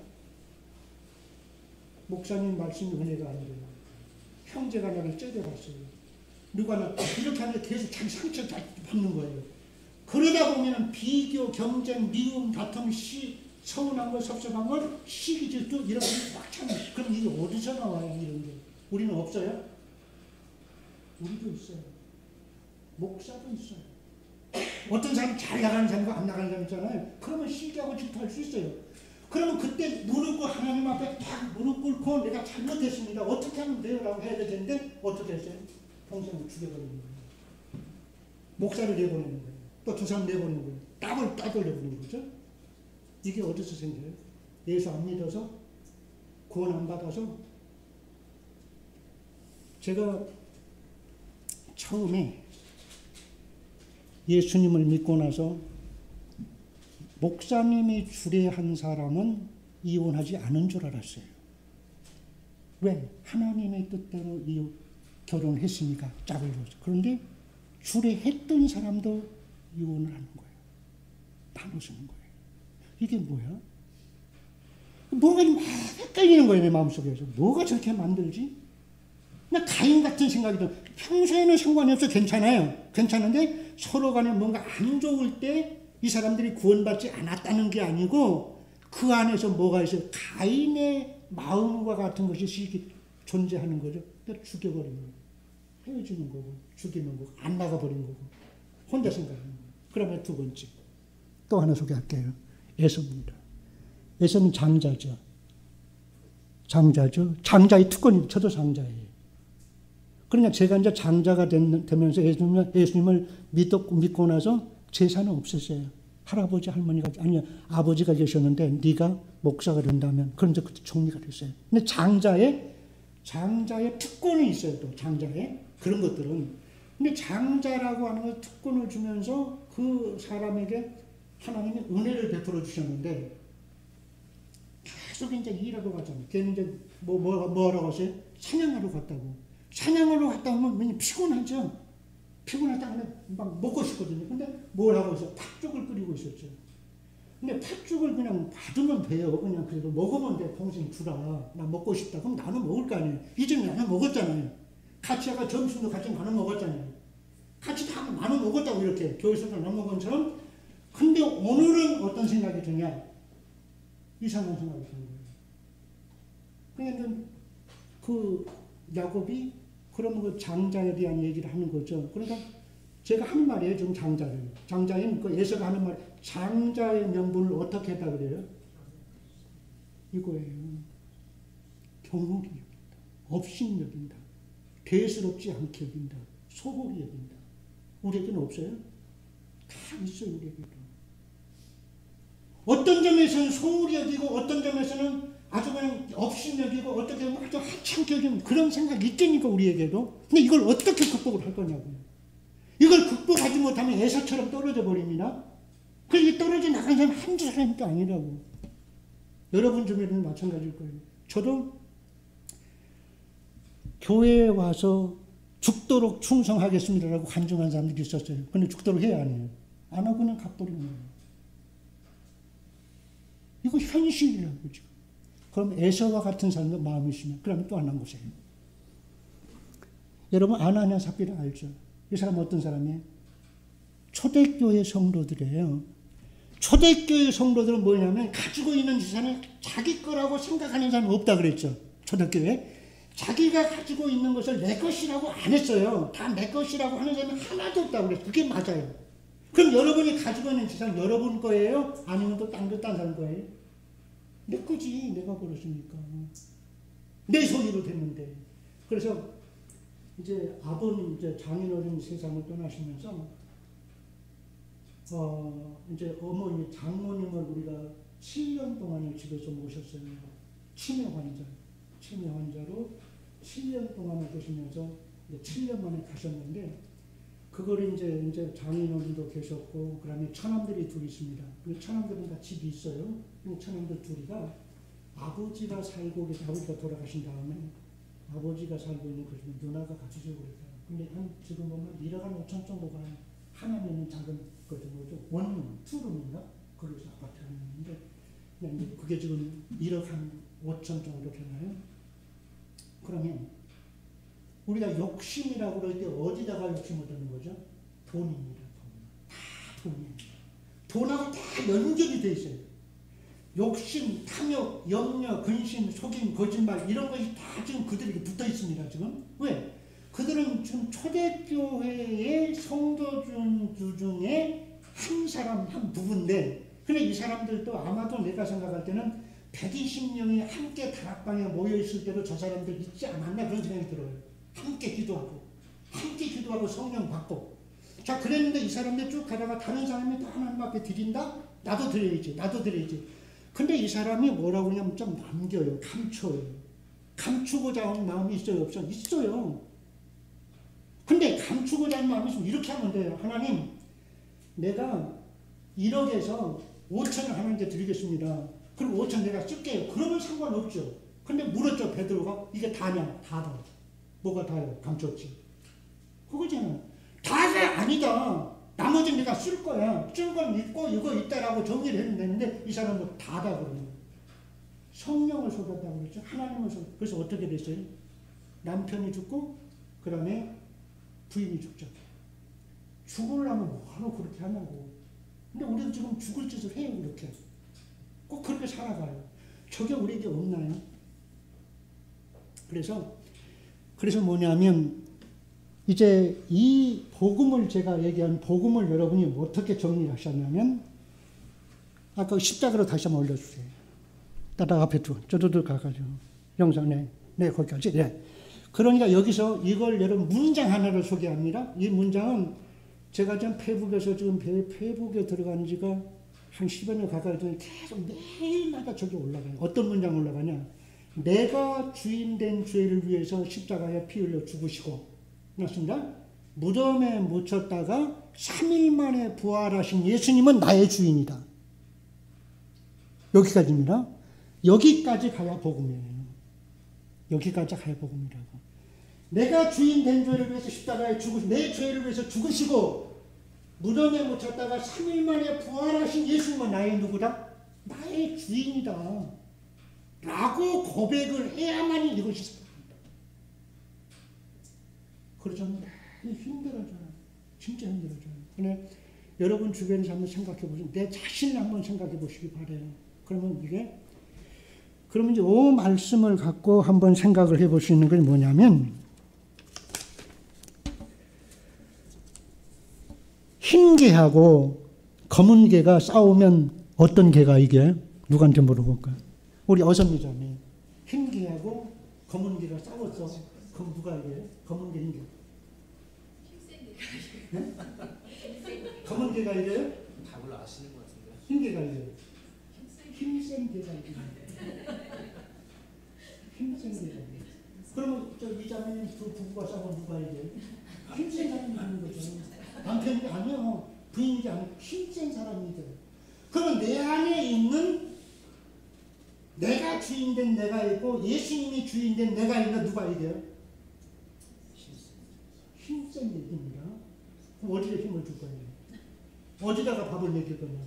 목사님 말씀이 은혜가 아니래요. 형제가 나를 째려봤어요. 누가 나 이렇게 하면 계속 자기 상처 받는 거예요. 그러다 보면 비교, 경쟁, 미움, 다툼, 서운한 것, 섭섭한 것, 시기, 질투 이런 게 꽉 차는. 그럼 이게 어디서 나와요? 이런 게. 우리는 없어요? 우리도 있어요. 목사도 있어요. 어떤 사람 잘 나가는 사람이고 안 나가는 사람 있잖아요. 그러면 시기하고 질투할 수 있어요. 그러면 그때 무릎 꿇고 하나님 앞에 딱 무릎 꿇고 내가 잘못했습니다. 어떻게 하면 돼요? 라고 해야 되는데 어떻게 했어요? 동생을 죽여버리는 거예요. 목사를 내보내는 거예요. 또 두 사람 내보내는 거예요. 땀을 따돌려보는 거죠. 이게 어디서 생겨요? 예수 안 믿어서? 구원 안 받아서? 제가 처음에 예수님을 믿고 나서 목사님이 주례한 사람은 이혼하지 않은 줄 알았어요. 왜? 하나님의 뜻대로 결혼했으니까 짝을 줬어. 그런데 주례했던 사람도 이혼을 하는 거예요. 나눠주는 거예요. 이게 뭐야? 뭐가 막 헷갈리는 거예요. 내 마음속에서. 뭐가 저렇게 만들지? 나 가인 같은 생각이 들어요. 평소에는 상관이 없어. 괜찮아요. 괜찮은데 서로 간에 뭔가 안 좋을 때 이 사람들이 구원받지 않았다는 게 아니고 그 안에서 뭐가 있어요? 가인의 마음과 같은 것이 존재하는 거죠. 그러니까 죽여버리는 거예요. 헤어지는 거고 죽이는 거고 안 나가버리는 거고 혼자 생각하는 거예요. 그러면 두 번째 또 하나 소개할게요. 에서입니다. 에서는 장자죠. 장자죠. 장자의 특권이 저도 장자예요. 그러니까 제가 이제 장자가 되면서 예수님을 믿고 나서 재산은 없었어요. 할아버지 할머니가 아니 아버지가 계셨는데 네가 목사가 된다면 그런데 그때 정리가 됐어요. 근데 장자의 특권이 있어요. 또 장자의 그런 것들은. 근데 장자라고 하는 걸 특권을 주면서 그 사람에게 하나님이 은혜를 베풀어 주셨는데 계속 이제 일하러 가잖아요. 걔는 이제 뭐하러 갔어요? 사냥하러 갔다고. 사냥하러 갔다 오면 맨날 피곤하죠. 피곤하다 막 먹고 싶거든요. 근데 뭘 하고 있어? 팥죽을 끓이고 있었죠. 근데 팥죽을 그냥 받으면 돼요. 그냥 그래도 먹으면 돼. 동생 주라. 나 먹고 싶다. 그럼 나는 먹을 거 아니에요. 이전에 나는 먹었잖아요. 같이 아까 점심도 같이 나눠 먹었잖아요. 같이 다 나눠 먹었다고 이렇게 교회에서도 나눠 먹은 것처럼. 근데 오늘은 어떤 생각이 드냐? 이상한 생각이 드는 거예요. 그러니까 그 야곱이 그러면 그 장자에 대한 얘기를 하는 거죠. 그러니까 제가 하는 말이에요. 지금 장자를. 장자인 그 예서가 하는 말. 장자의 명분을 어떻게 했다 그래요? 이거예요. 경홀히 여긴다. 업신 여긴다. 대수롭지 않게 여긴다. 소홀히 여긴다. 우리에게는 없어요? 다 있어요. 우리에게도. 어떤 점에서는 소홀히 여기고 어떤 점에서는 아주 그냥 업신 여기고 어떻게 아주 하찮게 여기는 그런 생각이 있겠니까 우리에게도. 근데 이걸 어떻게 극복을 할 거냐고요. 이걸 극복하지 못하면 에서처럼 떨어져 버립니다. 그래서 떨어져 나간 사람 한두 사람도 아니라고. 여러분 중에는 마찬가지일 거예요. 저도 교회에 와서 죽도록 충성하겠습니다라고 간증한 사람들이 있었어요. 근데 죽도록 해야 안 해요. 안 하고 그냥 가버리는 거예요. 이거 현실이라고 지금. 그럼 에서와 같은 사람도 마음이 있으면 그러면 또 하나 보세요. 여러분 아나니아 삽비라 알죠? 이 사람 어떤 사람이에요? 초대교회 성도들이에요. 초대교회 성도들은 뭐냐면 가지고 있는 재산을 자기 거라고 생각하는 사람은 없다 그랬죠. 초대교회. 자기가 가지고 있는 것을 내 것이라고 안 했어요. 다 내 것이라고 하는 사람이 하나도 없다고 그랬어요. 그게 맞아요. 그럼 여러분이 가지고 있는 재산 여러분 거예요? 아니면 또 딴 사람 거예요? 내 거지. 내가 벌었으니까. 내 소유로 됐는데. 그래서 이제 아버님, 이제 장인어른 세상을 떠나시면서 이제 어머니, 장모님을 우리가 7년 동안을 집에서 모셨어요. 치매 환자로 7년 동안을 계시면서 7년 만에 가셨는데, 그걸 이제 장인어른도 계셨고, 그 다음에 처남들이 둘이 있습니다. 그 처남들은 다 집이 있어요. 그 처남들 둘이가 아버지가 살고 계신, 아버지가 돌아가신 다음에 아버지가 살고 있는 그 집에 누나가 같이 살고 그랬어요. 근데 지금 보면 1억 5천 정도가 하나에 있는 작은 거죠. 원룸, 투룸인가? 거기서 아파트 하나 있는데, 그게 지금 1억 5천 정도 되나요? 그러면 우리가 욕심이라고 그럴 때 어디다가 욕심을 두는 거죠? 돈입니다. 다 돈입니다. 돈하고 다 연결이 돼 있어요. 욕심, 탐욕, 염려, 근심, 속임, 거짓말 이런 것이 다 지금 그들에게 붙어 있습니다. 지금 왜? 그들은 지금 초대교회의 성도들 중에 한 사람, 한 부부인데, 근데 이 사람들도 아마도 내가 생각할 때는 120명이 함께 다락방에 모여 있을 때도 저 사람들 있지 않았나 그런 생각이 들어요. 함께 기도하고 성령 받고. 자, 그랬는데 이 사람들 쭉 가다가 다른 사람이 또 하나님 앞에 드린다? 나도 드려야지. 근데 이 사람이 뭐라고 하냐면 좀 남겨요. 감춰요. 감추고자 하는 마음이 있어요? 없어요? 있어요. 근데 감추고자 하는 마음이 있으면 이렇게 하면 돼요. 하나님, 내가 1억에서 5천을 하나님께 드리겠습니다. 그럼 5천 내가 쓸게요. 그러면 상관없죠. 근데 물었죠, 베드로가. 이게 다냐? 다다. 뭐가 다요? 감췄지. 그거잖아. 다가 아니다. 나머지 내가 쓸 거야. 쓸 건 있고 이거 있다라고 정리를 해도 되는데 이 사람은 다다 그러는 거예요. 성령을 쏟았다고 그랬죠. 하나님을 쏟았다. 그래서 어떻게 됐어요? 남편이 죽고 그 다음에 부인이 죽죠. 죽으려면 뭐하러 그렇게 하냐고. 근데 우리도 지금 죽을 짓을 해요. 그렇게. 꼭 그렇게 살아가요. 저게 우리에게 없나요? 그래서 뭐냐면 이제 이 복음을 제가 얘기한 복음을 여러분이 어떻게 정리하셨냐면 아까 십자가로 다시 한번 올려주세요. 따라 앞에 저도 가가지고 영상에 거기까지. 네. 그러니까 여기서 이걸 여러분 문장 하나를 소개합니다. 이 문장은 제가 지금 페북에서 지금 페북에 들어간 지가 한 10여 년 가까이 되니 계속 매일마다 저기 올라가요. 어떤 문장 올라가냐? 내가 주인된 죄를 위해서 십자가에 피 흘려 죽으시고, 맞습니다. 무덤에 묻혔다가 3일 만에 부활하신 예수님은 나의 주인이다. 여기까지입니다. 여기까지 가야 복음이에요. 여기까지 가야 복음이라고. 내가 주인된 죄를 위해서 십자가에 내 죄를 위해서 죽으시고 무덤에 묻혔다가 3일 만에 부활하신 예수님은 나의 누구다? 나의 주인이다. 라고 고백을 해야만이 이것이 사랑입니다. 그러잖아요. 힘들어져요. 진짜 힘들어져요. 근데 여러분 주변에서 한번 생각해 보시면 내 자신을 한번 생각해 보시기 바래요. 그러면 이제 이 말씀을 갖고 한번 생각을 해 볼 수 있는 게 뭐냐면 흰 개하고 검은 개가 싸우면 어떤 개가 이겨요? 누구한테 물어볼까요? 우리 어선미자님. 흰 개하고 검은 개가 싸웠어. 그럼 누가 이겨요? 검은 개, 흰 개. 네? 검은 개가 이겨요? 답을 아시는 것 같은데. 흰 개가 이겨요. 힘센 개가 이겨요. 힘센 개가 이겨요. 그러면 이 자매님 두 부부가 싸우면 누가 이겨요? 힘센 사람이 이기는 거죠. 남편이 아니요. 부인이 아니고 힘센 사람이 이겨요. 그러면 내 안에 있는 내가 주인된 내가 있고 예수님이 주인된 내가 있는 누가 이겨요? 힘센 게 이깁니다. 그럼 어디에 힘을 줄 거예요? 어디다가 밥을 먹일 거냐고.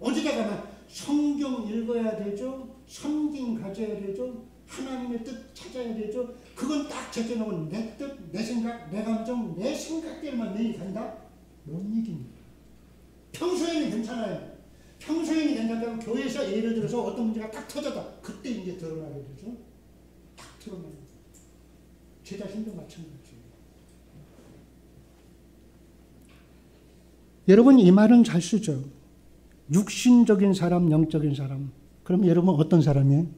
어디다가 막 성경 읽어야 되죠. 성경 가져야 되죠. 하나님의 뜻 찾아야 되죠. 그건 딱 제껴놓으면 내 뜻, 내 생각, 내 감정, 내 생각대로만 내일 간다? 못 이깁니다. 평소에는 괜찮아요. 평소에는 괜찮다고 교회에서 예를 들어서 어떤 문제가 딱 터졌다. 그때 이제 드러나게 되죠. 딱 드러나요. 제 자신도 마찬가지예요. 여러분 이 말은 잘 쓰죠. 육신적인 사람, 영적인 사람. 그럼 여러분 어떤 사람이에요?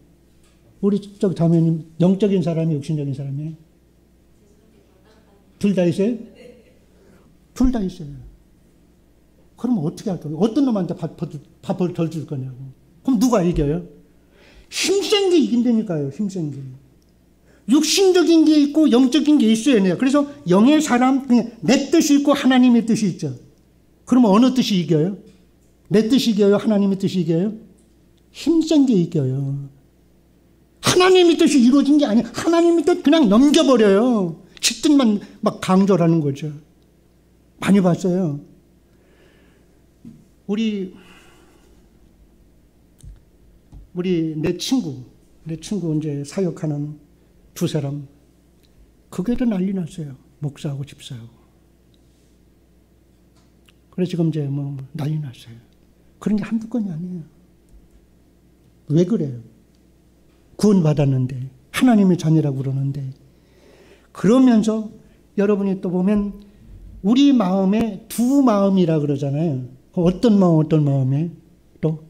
우리 쪽 자매님 영적인 사람이 육신적인 사람이에요? 둘 다 있어요? 둘 다 있어요. 그럼 어떻게 할 거예요? 어떤 놈한테 밥을 덜 줄 거냐고. 그럼 누가 이겨요? 힘센 게 이긴다니까요. 힘센 게. 육신적인 게 있고 영적인 게 있어야 해요. 그래서 영의 사람, 그냥 내 뜻이 있고 하나님의 뜻이 있죠. 그러면 어느 뜻이 이겨요? 내 뜻이 이겨요? 하나님의 뜻이 이겨요? 힘센 게 이겨요. 하나님의 뜻이 이루어진 게 아니에요. 하나님의 뜻 그냥 넘겨버려요. 지 뜻만 막 강조하는 거죠. 많이 봤어요. 우리 내 친구 이제 사역하는 두 사람, 그게도 난리 났어요. 목사하고 집사하고. 그래서 지금 이제 뭐 난리 났어요. 그런 게 한두 건이 아니에요. 왜 그래요? 구원받았는데, 하나님의 자녀라고 그러는데, 그러면서 여러분이 또 보면 우리 마음에 두 마음이라 그러잖아요. 어떤 마음에? 또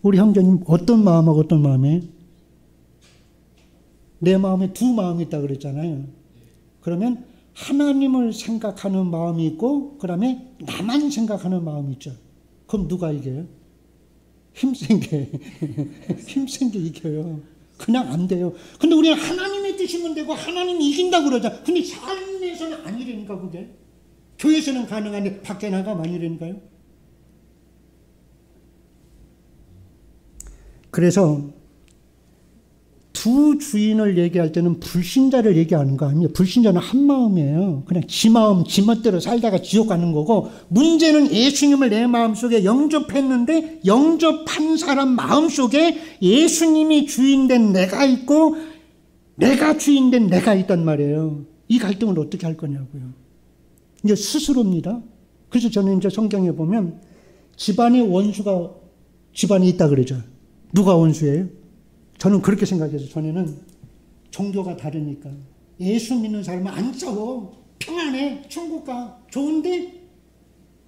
우리 형제님 어떤 마음하고 어떤 마음에? 내 마음에 두 마음이 있다 그랬잖아요. 그러면 하나님을 생각하는 마음이 있고 그다음에 나만 생각하는 마음이 있죠. 그럼 누가 이겨요? 힘센 게 이겨요. 그냥 안 돼요. 근데 우리는 하나님의 뜻이면 되고 하나님이 이긴다고 그러잖아. 근데 삶에서는 아니라니까 그게. 교회에서는 가능한데 밖에 나가면 아니라니까요. 그래서 두 주인을 얘기할 때는 불신자를 얘기하는 거 아니에요. 불신자는 한 마음이에요. 그냥 지 마음, 지 멋대로 살다가 지옥 가는 거고, 문제는 예수님을 내 마음속에 영접했는데 영접한 사람 마음속에 예수님이 주인된 내가 있고 내가 주인된 내가 있단 말이에요. 이 갈등을 어떻게 할 거냐고요. 이제 스스로입니다. 그래서 저는 이제 성경에 보면 집안에 원수가 집안에 있다 그러죠. 누가 원수예요? 저는 그렇게 생각해서 전에는 종교가 다르니까 예수 믿는 사람은 안 싸워. 평안해. 천국 가. 좋은데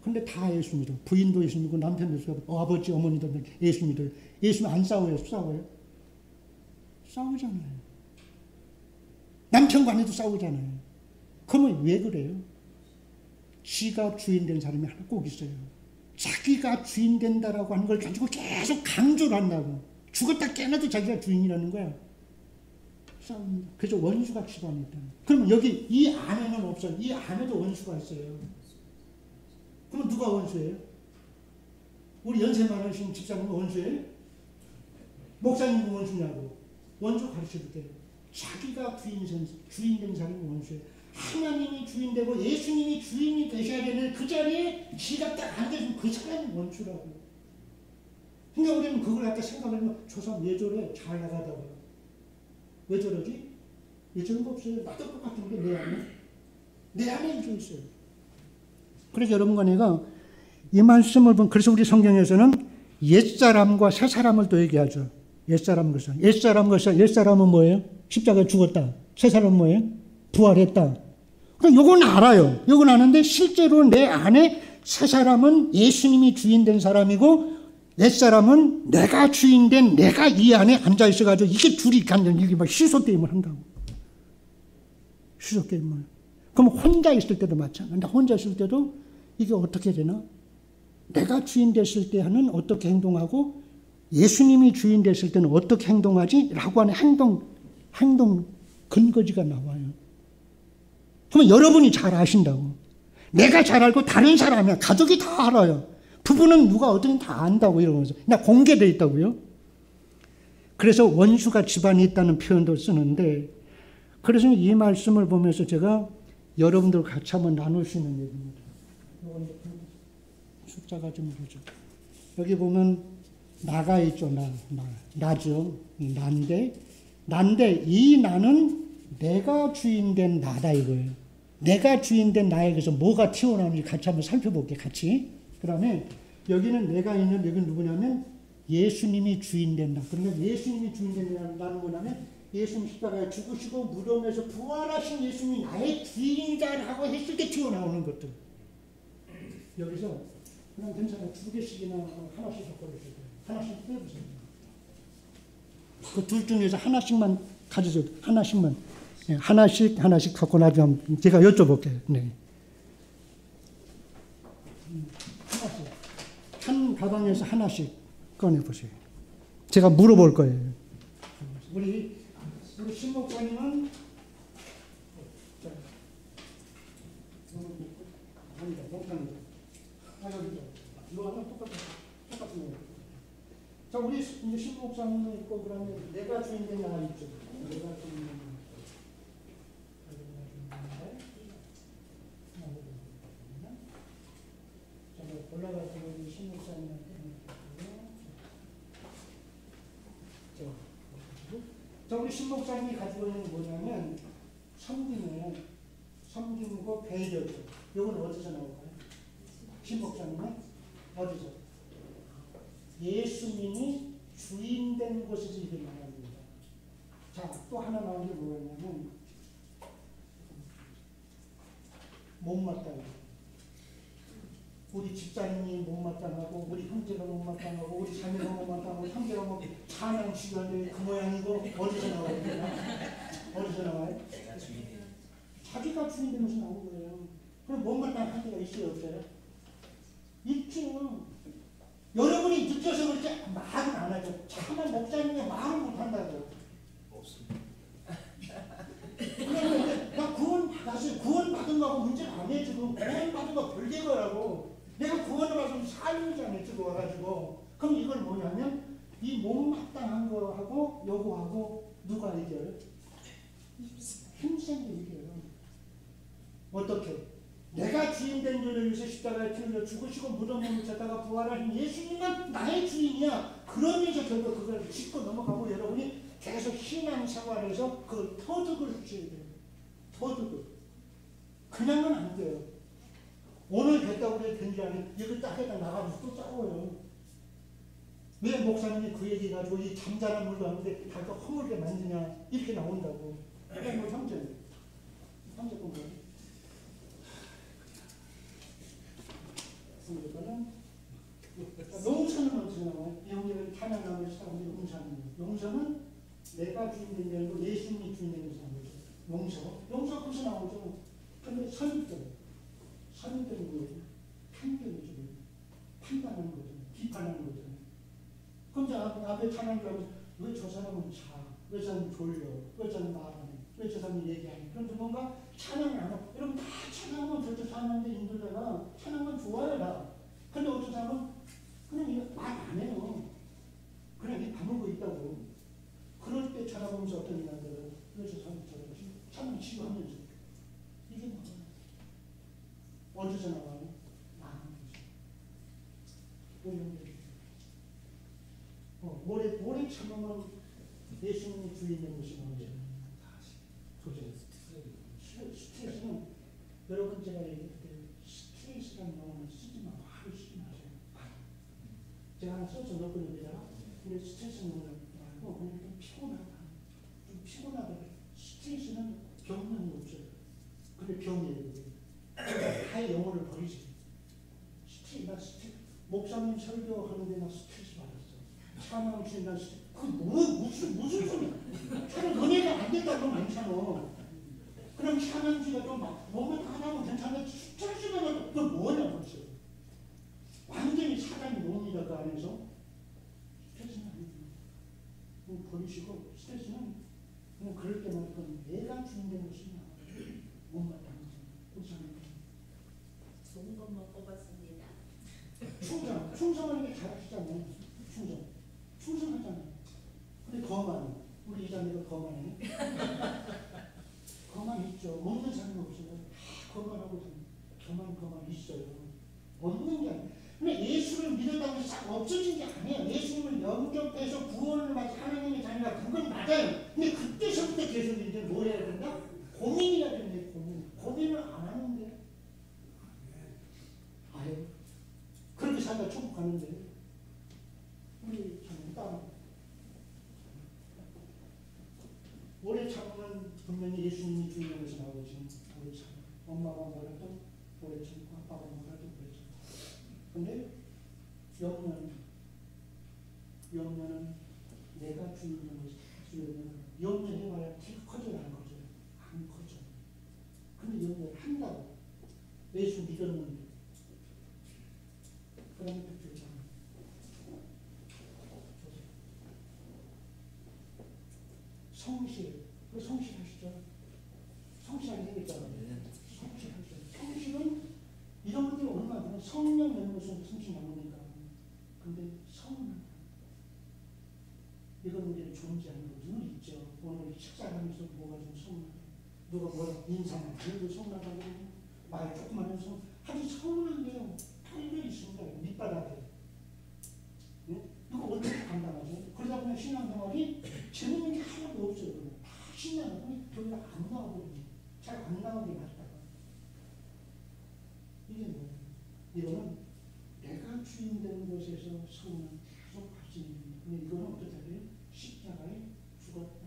근데 다 예수 믿어. 부인도 예수 믿고 남편도 예수 믿고 아버지 어머니도 예수 믿어요. 예수는 안 싸워요? 싸워요? 싸우잖아요. 남편 간에도 싸우잖아요. 그러면 왜 그래요? 지가 주인 된 사람이 하나 꼭 있어요. 자기가 주인 된다라고 하는 걸 가지고 계속 강조를 한다고. 죽었다 깨어나도 자기가 주인이라는 거야. 싸웁니다. 그래서 원수가 집안에 있다. 그러면 여기 이 안에는 없어요. 이 안에도 원수가 있어요. 그러면 누가 원수예요? 우리 연세 많으신 집사님은 원수예요? 목사님은 원수냐고. 원수 가르쳐도 돼요. 자기가 주인 된 사람이 원수예요. 하나님이 주인 되고 예수님이 주인이 되셔야 되는 그 자리에 지가 딱 앉아있으면 그 사람이 원수라고. 그러니까 우리는 그걸 갖다 생각하면 저 사람 왜 저래? 잘 나가다가. 왜 저러지? 왜 저런 거 없어요? 나도 똑같은 게 내 안에 이겨 있어요. 그래서 여러분과 내가 이 말씀을 보면, 그래서 우리 성경에서는 옛사람과 새사람을 또 얘기하죠. 옛사람은 뭐예요? 십자가에 죽었다. 새사람은 뭐예요? 부활했다. 그러니까 요건 알아요. 요건 아는데 실제로 내 안에 새사람은 예수님이 주인된 사람이고 옛사람은 내가 주인된 내가 이 안에 앉아있어가지고 이게 둘이 간단 이게 막 시소게임을 한다고. 시소게임을. 그럼 혼자 있을 때도 마찬가지인데 혼자 있을 때도 이게 어떻게 되나? 내가 주인 됐을 때 하는 어떻게 행동하고 예수님이 주인 됐을 때는 어떻게 행동하지? 라고 하는 행동 근거지가 나와요. 그러면 여러분이 잘 아신다고. 내가 잘 알고 다른 사람이야. 가족이 다 알아요. 부부는 누가 어떻게 다 안다고 이러면서 그냥 공개되어 있다고요. 그래서 원수가 집안에 있다는 표현도 쓰는데, 그래서 이 말씀을 보면서 제가 여러분들 같이 한번 나눌 수 있는 얘기입니다. 숫자가 좀 보죠. 여기 보면 나가 있죠. 나죠. 난데 이 나는 내가 주인된 나다 이거예요. 내가 주인된 나에게서 뭐가 튀어나오는지 같이 한번 살펴볼게요. 같이. 그 다음에 여기는 내가 있는, 여기는 누구냐면 예수님이 주인된다. 그러니까 예수님이 주인된다는 뭐냐면 예수님 십자가에 죽으시고 무덤에서 부활하신 예수님이 나의 주인이다라고 했을 때 튀어나오는 것들. 여기서 그냥 괜찮아. 2개씩이나 하나씩 걸으세요. 하나씩 빼보세요. 그 둘 중에서 하나씩만 가지세요. 하나씩만. 네, 하나씩 갖고 나중에 제가 여쭤볼게요. 네. 하나씩. 한 가방에서 하나씩 꺼내보세요. 제가 물어볼 거예요. 우리 신목사님은 이거 하나 똑같은 거예요. 자, 우리 이제 신목사님은 있고 그러면 내가 주인된 나 있죠. 내가 주인된 나. 올라가서 우리 신목사님한테 자, 우리 신목사님이 가지고 있는 게 뭐냐면 섬김과 배려죠. 이건 어디서 나올까요? 신목사님은 어디서? 예수님이 주인된 곳에서 이게 나옵니다. 자, 또 하나 나온 게 뭐냐면 못마땅해. 우리 집사님이 못마땅하고 우리 형제가 못마땅하고 우리 자매가 못마땅하고 형제가 뭐 찬양 시간에 그 모양이고 어디서 나와요? 어디서 나와요? 자기가 주인되면서 나온 거예요. 그럼 못마땅한 때가 있어요, 없어요? 있죠. 여러분이 느껴서 그렇게 말은 안 하죠. 참만 목사님이 말을 못 한다고. 없습니다. 그런데 나 구원 받았어요. 구원 받은 거하고 문제가 아니에요. 지금 구원 받은 거 별개 거라고. 내가 구원을 받으면 살잖아요. 지금 와가지고. 그럼 이걸 뭐냐면 이 못마땅한 거하고 요거하고 누가 이겨요? 힘센 게 이겨요. 어떻게? 내가 주인된 줄을 위해서 십자가에 피 흘려 죽으시고 무덤에 묻혔다가 부활하신 예수님은 나의 주인이야. 그러면서 결국 그걸 짚고 넘어가고 여러분이 계속 신앙생활에서 그 터득을 주셔야 돼요. 터득을. 그냥은 안 돼요. 오늘 됐다고 해서 된지 아니에요. 이거 딱 해다 나가면서 또 싸워요. 왜 목사님이 그 얘기 가지고 이 잠자는 물도 하는데 다가 허물게 만드냐 이렇게 나온다고. 그러니까 뭐 형제 공부. 용서는 어디서 나와요? 영적인 찬양하는 사람들이 용서는 내가 주인된 게 아니고 예수님이 주인된 것이 나오죠. 용서 거기서 나오죠. 그런데 선입견은 뭐예요? 편견이죠. 판단하는 거죠. 비판하는 거죠. 그럼 이제 앞에 찬양하면서 왜 저 사람은 자? 왜 저 사람은 졸려? 왜 저 사람은 말하네? 왜 저 사람은 얘기하네? 그런데 뭔가 찬양을 안 하고 여러분 다 찬양하면 절대 사는데 힘들잖아. 찬양은 좋아요 다. 근데 어떤 사람은 그냥 이거 말 안 해요. 그냥 이 아무거 있다고. 그럴 때 찾아보면서 어떤 인간들은 왜 저 사람이 저러지? 찬양 치유하면서 이게 뭐야? 어디서 나와요? 오래 참으면 예수님이 주인된 것이 나오죠. 그죠? 스트레스는 여러분 제가 얘기했을 스트레스라는 용어는 쓰지 마. 말을 쓰지 마세요. 제가 하나 써서 넣었거든요. 근데 스트레스는 말고 그냥 좀 피곤하다. 좀 피곤하다. 스트레스는 병명이 없어요. 근데 병이에요. 하의 영혼을 버리지. 스트레스. 목사님 설교하는데 나 스트레스 받았어. 찬양 주인 나 스트레스. 그 무슨 소리야. 차라리 은혜가 안 된다고 많잖아. 그럼 찬양주가 좀 몸에 하나면 괜찮은데 스트레스가 그 뭐냐 벌써. 완전히 사단이 놉니다 그 안에서. 스트레스는 아니에요. 버리시고 스트레스는 그냥 그럴 때만 내가 주인된 것이 못마땅한 거죠. 좋은 것만 뽑았습니다. 충성하는 게 잘하시잖아요. 충성하잖아요. 근데 거만, 우리 이자매가 거만해. 거만 있죠. 없는 사람이 없어요. 거만하고 거만 있어요. 없는 게 아니에요. 근데 예수를 믿었다고 해서 싹 없어진 게 아니에요. 예수님을 영접해서 구원을 받은 하나님의 자녀가 그건 맞아요. 근데 그때서부터 계속 이제 뭘 해야 된다? 고민이야 되는데 고민을 안 하는데. 아유. 그렇게 살다 천국 가는데 우리 참 오래 참으면 분명히 예수님이 주인인 것이 나오지. 오래 참. 엄마가 뭐라도 오래 참고 아빠가 뭐라도 오래 참고. 근데 염려는 내가 주인인 것이 주인은 염려해봐야 키 커져나는 거죠. 안 커져. 근데 염려를 한다고. 예수 믿었는데. 그 다음에 또 주잖아. 성실. 그 성실 하시죠? 성실하게 생겼잖아요. 성실 하시죠. 성실은 이런 것들이 얼마나 그냥 성령 내는 것은 성실 나오니까. 근데 성은 이건 우리는 존재하는 거 늘 있죠. 오늘 식사하면서 뭐가 좀 성나게. 누가 뭐라 인사만 해도 성나가고 말 조금만 해서 아주 서운한 게요. 팔려 있습니다. 밑바닥에. 네? 이거 어떻게 감당하죠? 그러다 보면 신앙생활이 재밌는 게 하나도 없어요. 다 신나고 교회가 안 나와버리죠. 잘 안 나오게 놨다가. 이게 뭐예요? 이거는 내가 주인 되는 것에서 서운한 계속 발전입니다. 근데 이거는 어떻게 해요? 십자가에 죽었다.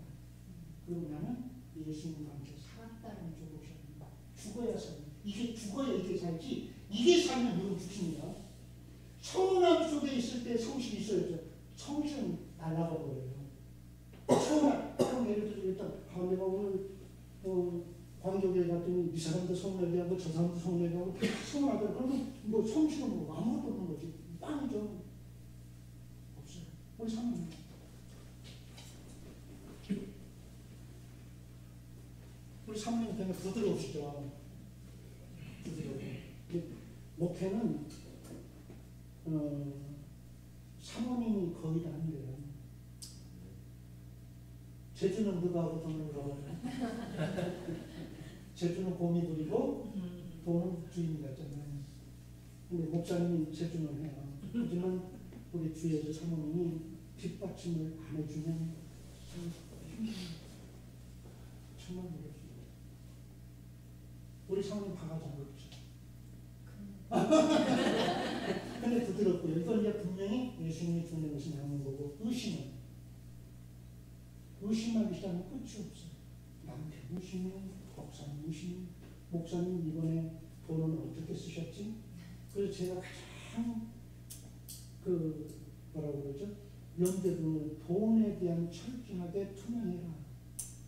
그리고 나는 예수님과 함께 살았다는 쪽으로 시작합니다. 죽어야 삽니다. 이게 죽어야 이렇게 살지. 이게 살면 이건 죽습니다. 서운함 속에 있을 때 성실이 있어야죠. 성실은 날아가 버려요. 서운함. 예를 들어 일단 내가 오늘 광교교회 갔더니 이 사람도 성례게 하고 저 사람도 성례게 하고 서운하더라. 그러면 뭐 성실은 뭐 아무것도 없는 거지. 빵이죠. 없어요. 우리 사모님. 우리 사모님 굉장히 부드러우시죠. 부드러워. 목회는 사모님이 거의 다 한대요. 제주는 누가 하고 돈을 물어봐요. 제주는 곰이 부리고 돈은 주인이 같잖아요. 근데 목사님이 제주는 해요. 하지만 우리 주에서 사모님이 뒷받침을 안 해주면 정말 모르겠어요. 우리 사모님 바가지 안 그렇죠. 근데 부드럽고요. 이건 이제 분명히 예수님이 주는 것이 나오는 거고, 의심하기 시작하면 끝이 없어요. 남편 의심이, 목사님 의심이, 목사님 이번에 돈은 어떻게 쓰셨지? 그래서 제가 가장 뭐라고 그러죠? 염두에 두는 돈에 대한 철저하게 투명해라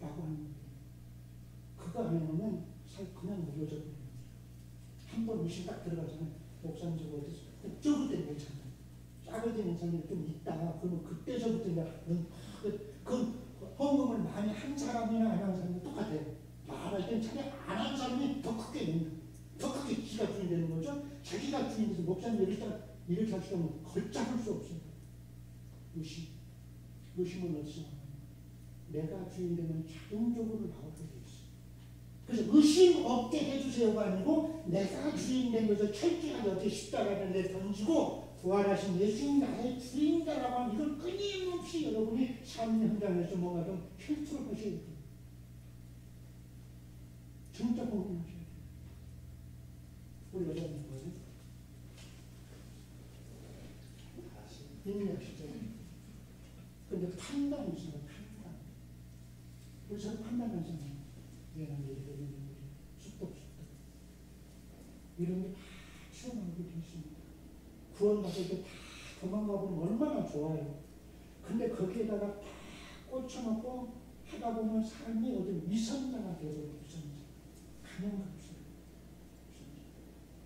라고 하는 거예요. 그거 안 해놓으면 그냥 무효져 버려요. 한번 의심 딱 들어가잖아요. 목사님 저거 어땠어? 저부터 괜찮아요. 작을 때 괜찮은데 좀 있다. 그러면 그때서부터 이제 그 헌금을 많이 한 사람이나 안 한 사람이 똑같아요. 말할 때는 차라리 안 한 사람이 더 크게 됩니다. 더 크게 지가 주인 되는 거죠. 자기가 주인 돼서 목사님 이렇게 하시면 걸작할 수 없습니다. 의심은 어디서 나와요? 내가 주인 되면 자동적으로 나오게 돼 있어요. 그래서 의심 없게 해주세요가 아니고 내가 주인 된 것을 철저하게 어떻게 십자가를 내 던지고 부활하신 예수님 나의 주인이다라고 하면 이걸 끊임없이 여러분이 삶의 현장에서 뭔가 좀 필터를 하셔야 돼요. 진짜 공부하셔야 돼요. 우리 여자분 뭐예요? 인내하시죠. 근데 판단이 있어요. 판단. 우리 서로 판단하잖아요. 얘는 이렇게 되는 거지. 쑥덕. 이런 게 다 튀어나오게 되어 있습니다. 구원받을 때 다 도망가보면 얼마나 좋아요. 근데 거기에다가 다 꽂혀놓고 하다 보면 삶이 어디 위선자가 되어버려요. 위선자. 가면 없어요.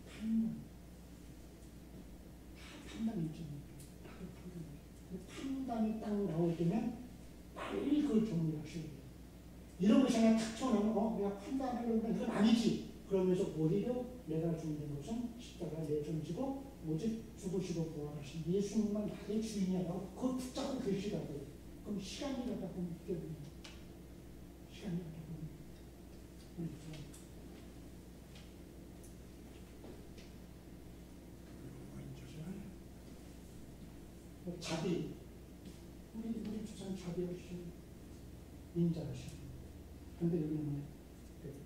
판단. 다 판단이 있잖아요. 판단이 딱 나올 때면 빨리 그걸 정리하셔야 돼요. 이런 것이 하나 탁 튀어나오면 내가 판단하려고 이건 아니지. 그러면서 오히려 내가 주는 것은 십자가에 내던지고 오직 죽으시고 부활하신 예수님만 나의 주인이라고 그걸 붙잡고 계시라고요. 그럼 시간이라다 보면 느껴집니다. 시간이라다 보면. 자비. 우리 주사는 자비하시죠. 인자하시죠. 근데 여기는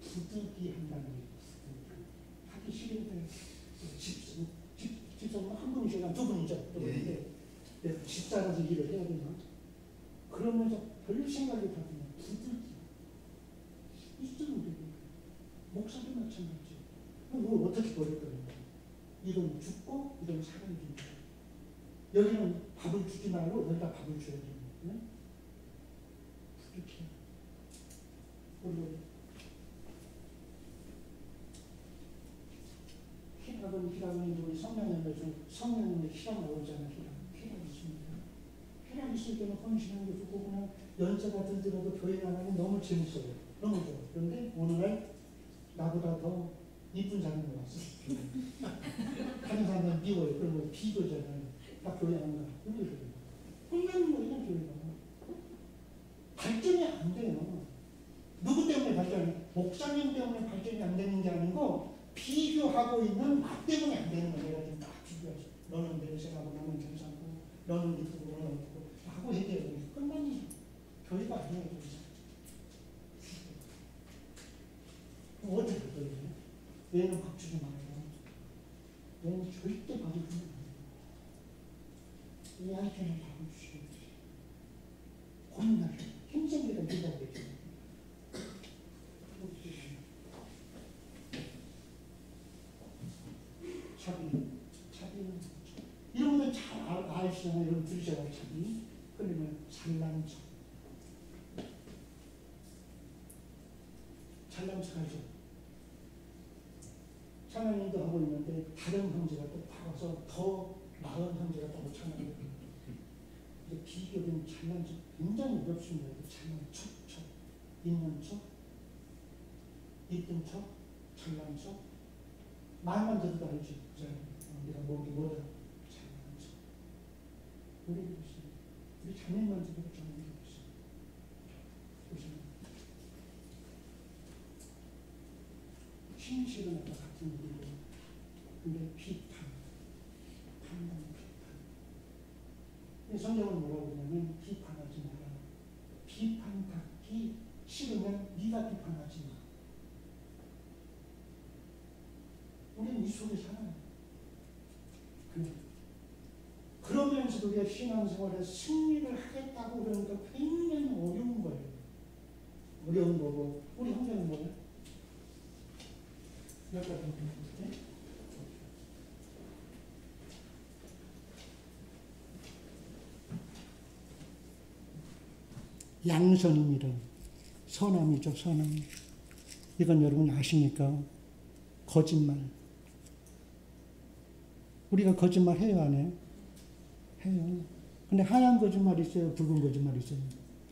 부득이 한다는 게 하기 싫은데 집사는 한 분이시나 두 분이죠. 두 분인데 집사라서 일을 해야 되나? 그러면서 별 생각이 다 드냐. 부득이. 마찬가지. 뭘 어떻게 버릴 거예요? 이건 죽고 이건 살아있는 거예요. 여기는 밥을 주지 말고 여기다 밥을 줘야 돼요. 네? 이렇게. 그리고 희락은 우리 성령님의 희락 나오잖아요. 희락 있습니다. 희락 있을 때는 헌신한 게 좋고 그냥 연세가 들더라도 교회 나가면 너무 재밌어요. 너무 좋아요. 그런데 오늘날 나보다 더 이쁜 사람이 왔어. 다른 사람은 미워요. 그러면 비교잖아요. 나 교회 안 가. 끝나는 거예요, 교회가. 발전이 안 돼요. 누구 때문에 발전이? 목사님 때문에 발전이 안 되는 게 아니고 비교하고 있는 나 때문에 안 되는 거예요. 내가 지금 딱 비교해서 너는 내생하고 나는 괜찮고 너는 이쁘고 너는 어떻고 하고 얘기해요. 끝나는 교회가 아니에요. 어떻게 할 거예요? 얘는 밥 주지 말아요. 얘는 절대 밥을 주지 말아요. 얘한테는 밥을 주시고 혼나요. 힘생기가 된다고 했죠. 차비. 이런 건 잘 아시잖아요. 여러분 들으셔야 차비. 그러면 잘난 척. 잘난 척 하죠. 찬양도 하고 있는데 다른 형제가 또 나와서 더 나은 형제가 또 찬양을 해요. 비교된 잘난 척 굉장히 어렵습니다. 잘난 척, 있는 척, 이쁜 척, 잘난 척. 말만 들어도 알지. 우리가 뭐다. 잘난 척. 우리 자매만 들어도 잘난 척 있어. 신실은 아까 같은 일이고, 근데 비판, 판단, 비판. 성경은 뭐라고 그러냐면 비판하지 마라. 비판받기 싫으면 네가 비판하지 마. 우리는 이 속에 살아요. 그러면서도 우리가 신앙생활에 승리를 하겠다고 그러니까 굉장히 어려운 거예요. 어려운 거고. 우리 형제는 뭐예요? 몇 가지 네? 양선입니다. 선함이죠, 선함. 이건 여러분 아시니까 거짓말. 우리가 거짓말 해요, 안 해요? 해요. 근데 하얀 거짓말이 있어요, 붉은 거짓말이 있어요.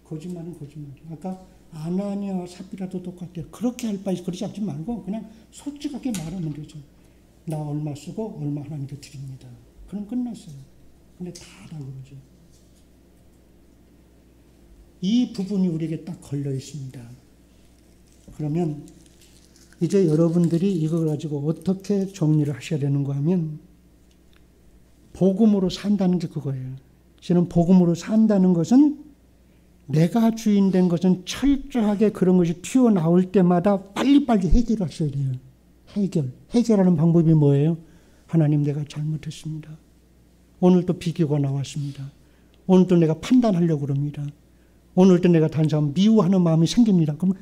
거짓말은 거짓말. 아까 아나니아와 삽비라도 똑같아요. 그렇게 할 바에 그러지 않지 말고 그냥 솔직하게 말하면 되죠. 나 얼마 쓰고 얼마 하나님께 드립니다. 그럼 끝났어요. 근데 다라고 그러죠. 이 부분이 우리에게 딱 걸려 있습니다. 그러면 이제 여러분들이 이걸 가지고 어떻게 정리를 하셔야 되는가 하면 복음으로 산다는 게 그거예요. 저는 복음으로 산다는 것은 내가 주인 된 것은 철저하게 그런 것이 튀어나올 때마다 빨리빨리 해결하셔야 돼요. 해결하는 방법이 뭐예요? 하나님 내가 잘못했습니다. 오늘도 비교가 나왔습니다. 오늘도 내가 판단하려고 그럽니다. 오늘도 내가 다른 사람 미워하는 마음이 생깁니다. 그럼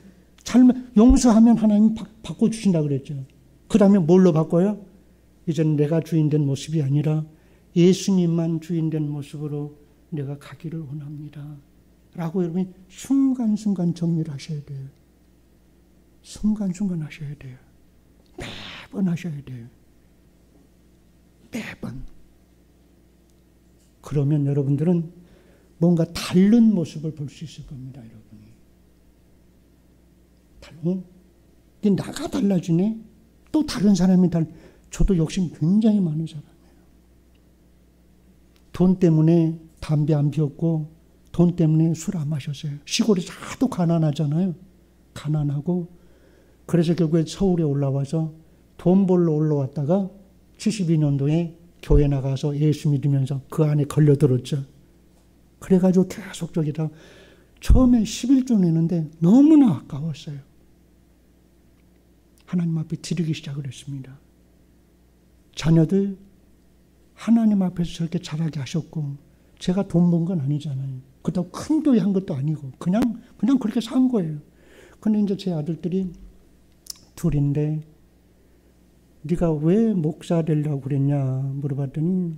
용서하면 하나님 바꿔주신다 그랬죠. 그 다음에 뭘로 바꿔요? 이제는 내가 주인 된 모습이 아니라 예수님만 주인 된 모습으로 내가 가기를 원합니다. 라고 여러분이 순간순간 정리를 하셔야 돼요. 순간순간 하셔야 돼요. 매번 하셔야 돼요. 매번. 그러면 여러분들은 뭔가 다른 모습을 볼 수 있을 겁니다. 여러분이. 나가 달라지네. 또 다른 사람이 저도 욕심 굉장히 많은 사람이에요. 돈 때문에 담배 안 피웠고 돈 때문에 술 안 마셨어요. 시골에서 하도 가난하잖아요. 가난하고 그래서 결국에 서울에 올라와서 돈 벌러 올라왔다가 72년도에 교회 나가서 예수 믿으면서 그 안에 걸려들었죠. 그래가지고 계속 저기다 처음에 11조 내는데 너무나 아까웠어요. 하나님 앞에 드리기 시작을 했습니다. 자녀들 하나님 앞에서 저렇게 자라게 하셨고 제가 돈 번 건 아니잖아요. 그렇다고 큰 교회 한 것도 아니고 그냥 그렇게 산 거예요. 근데 이제 제 아들들이 둘인데 네가 왜 목사 되려고 그랬냐 물어봤더니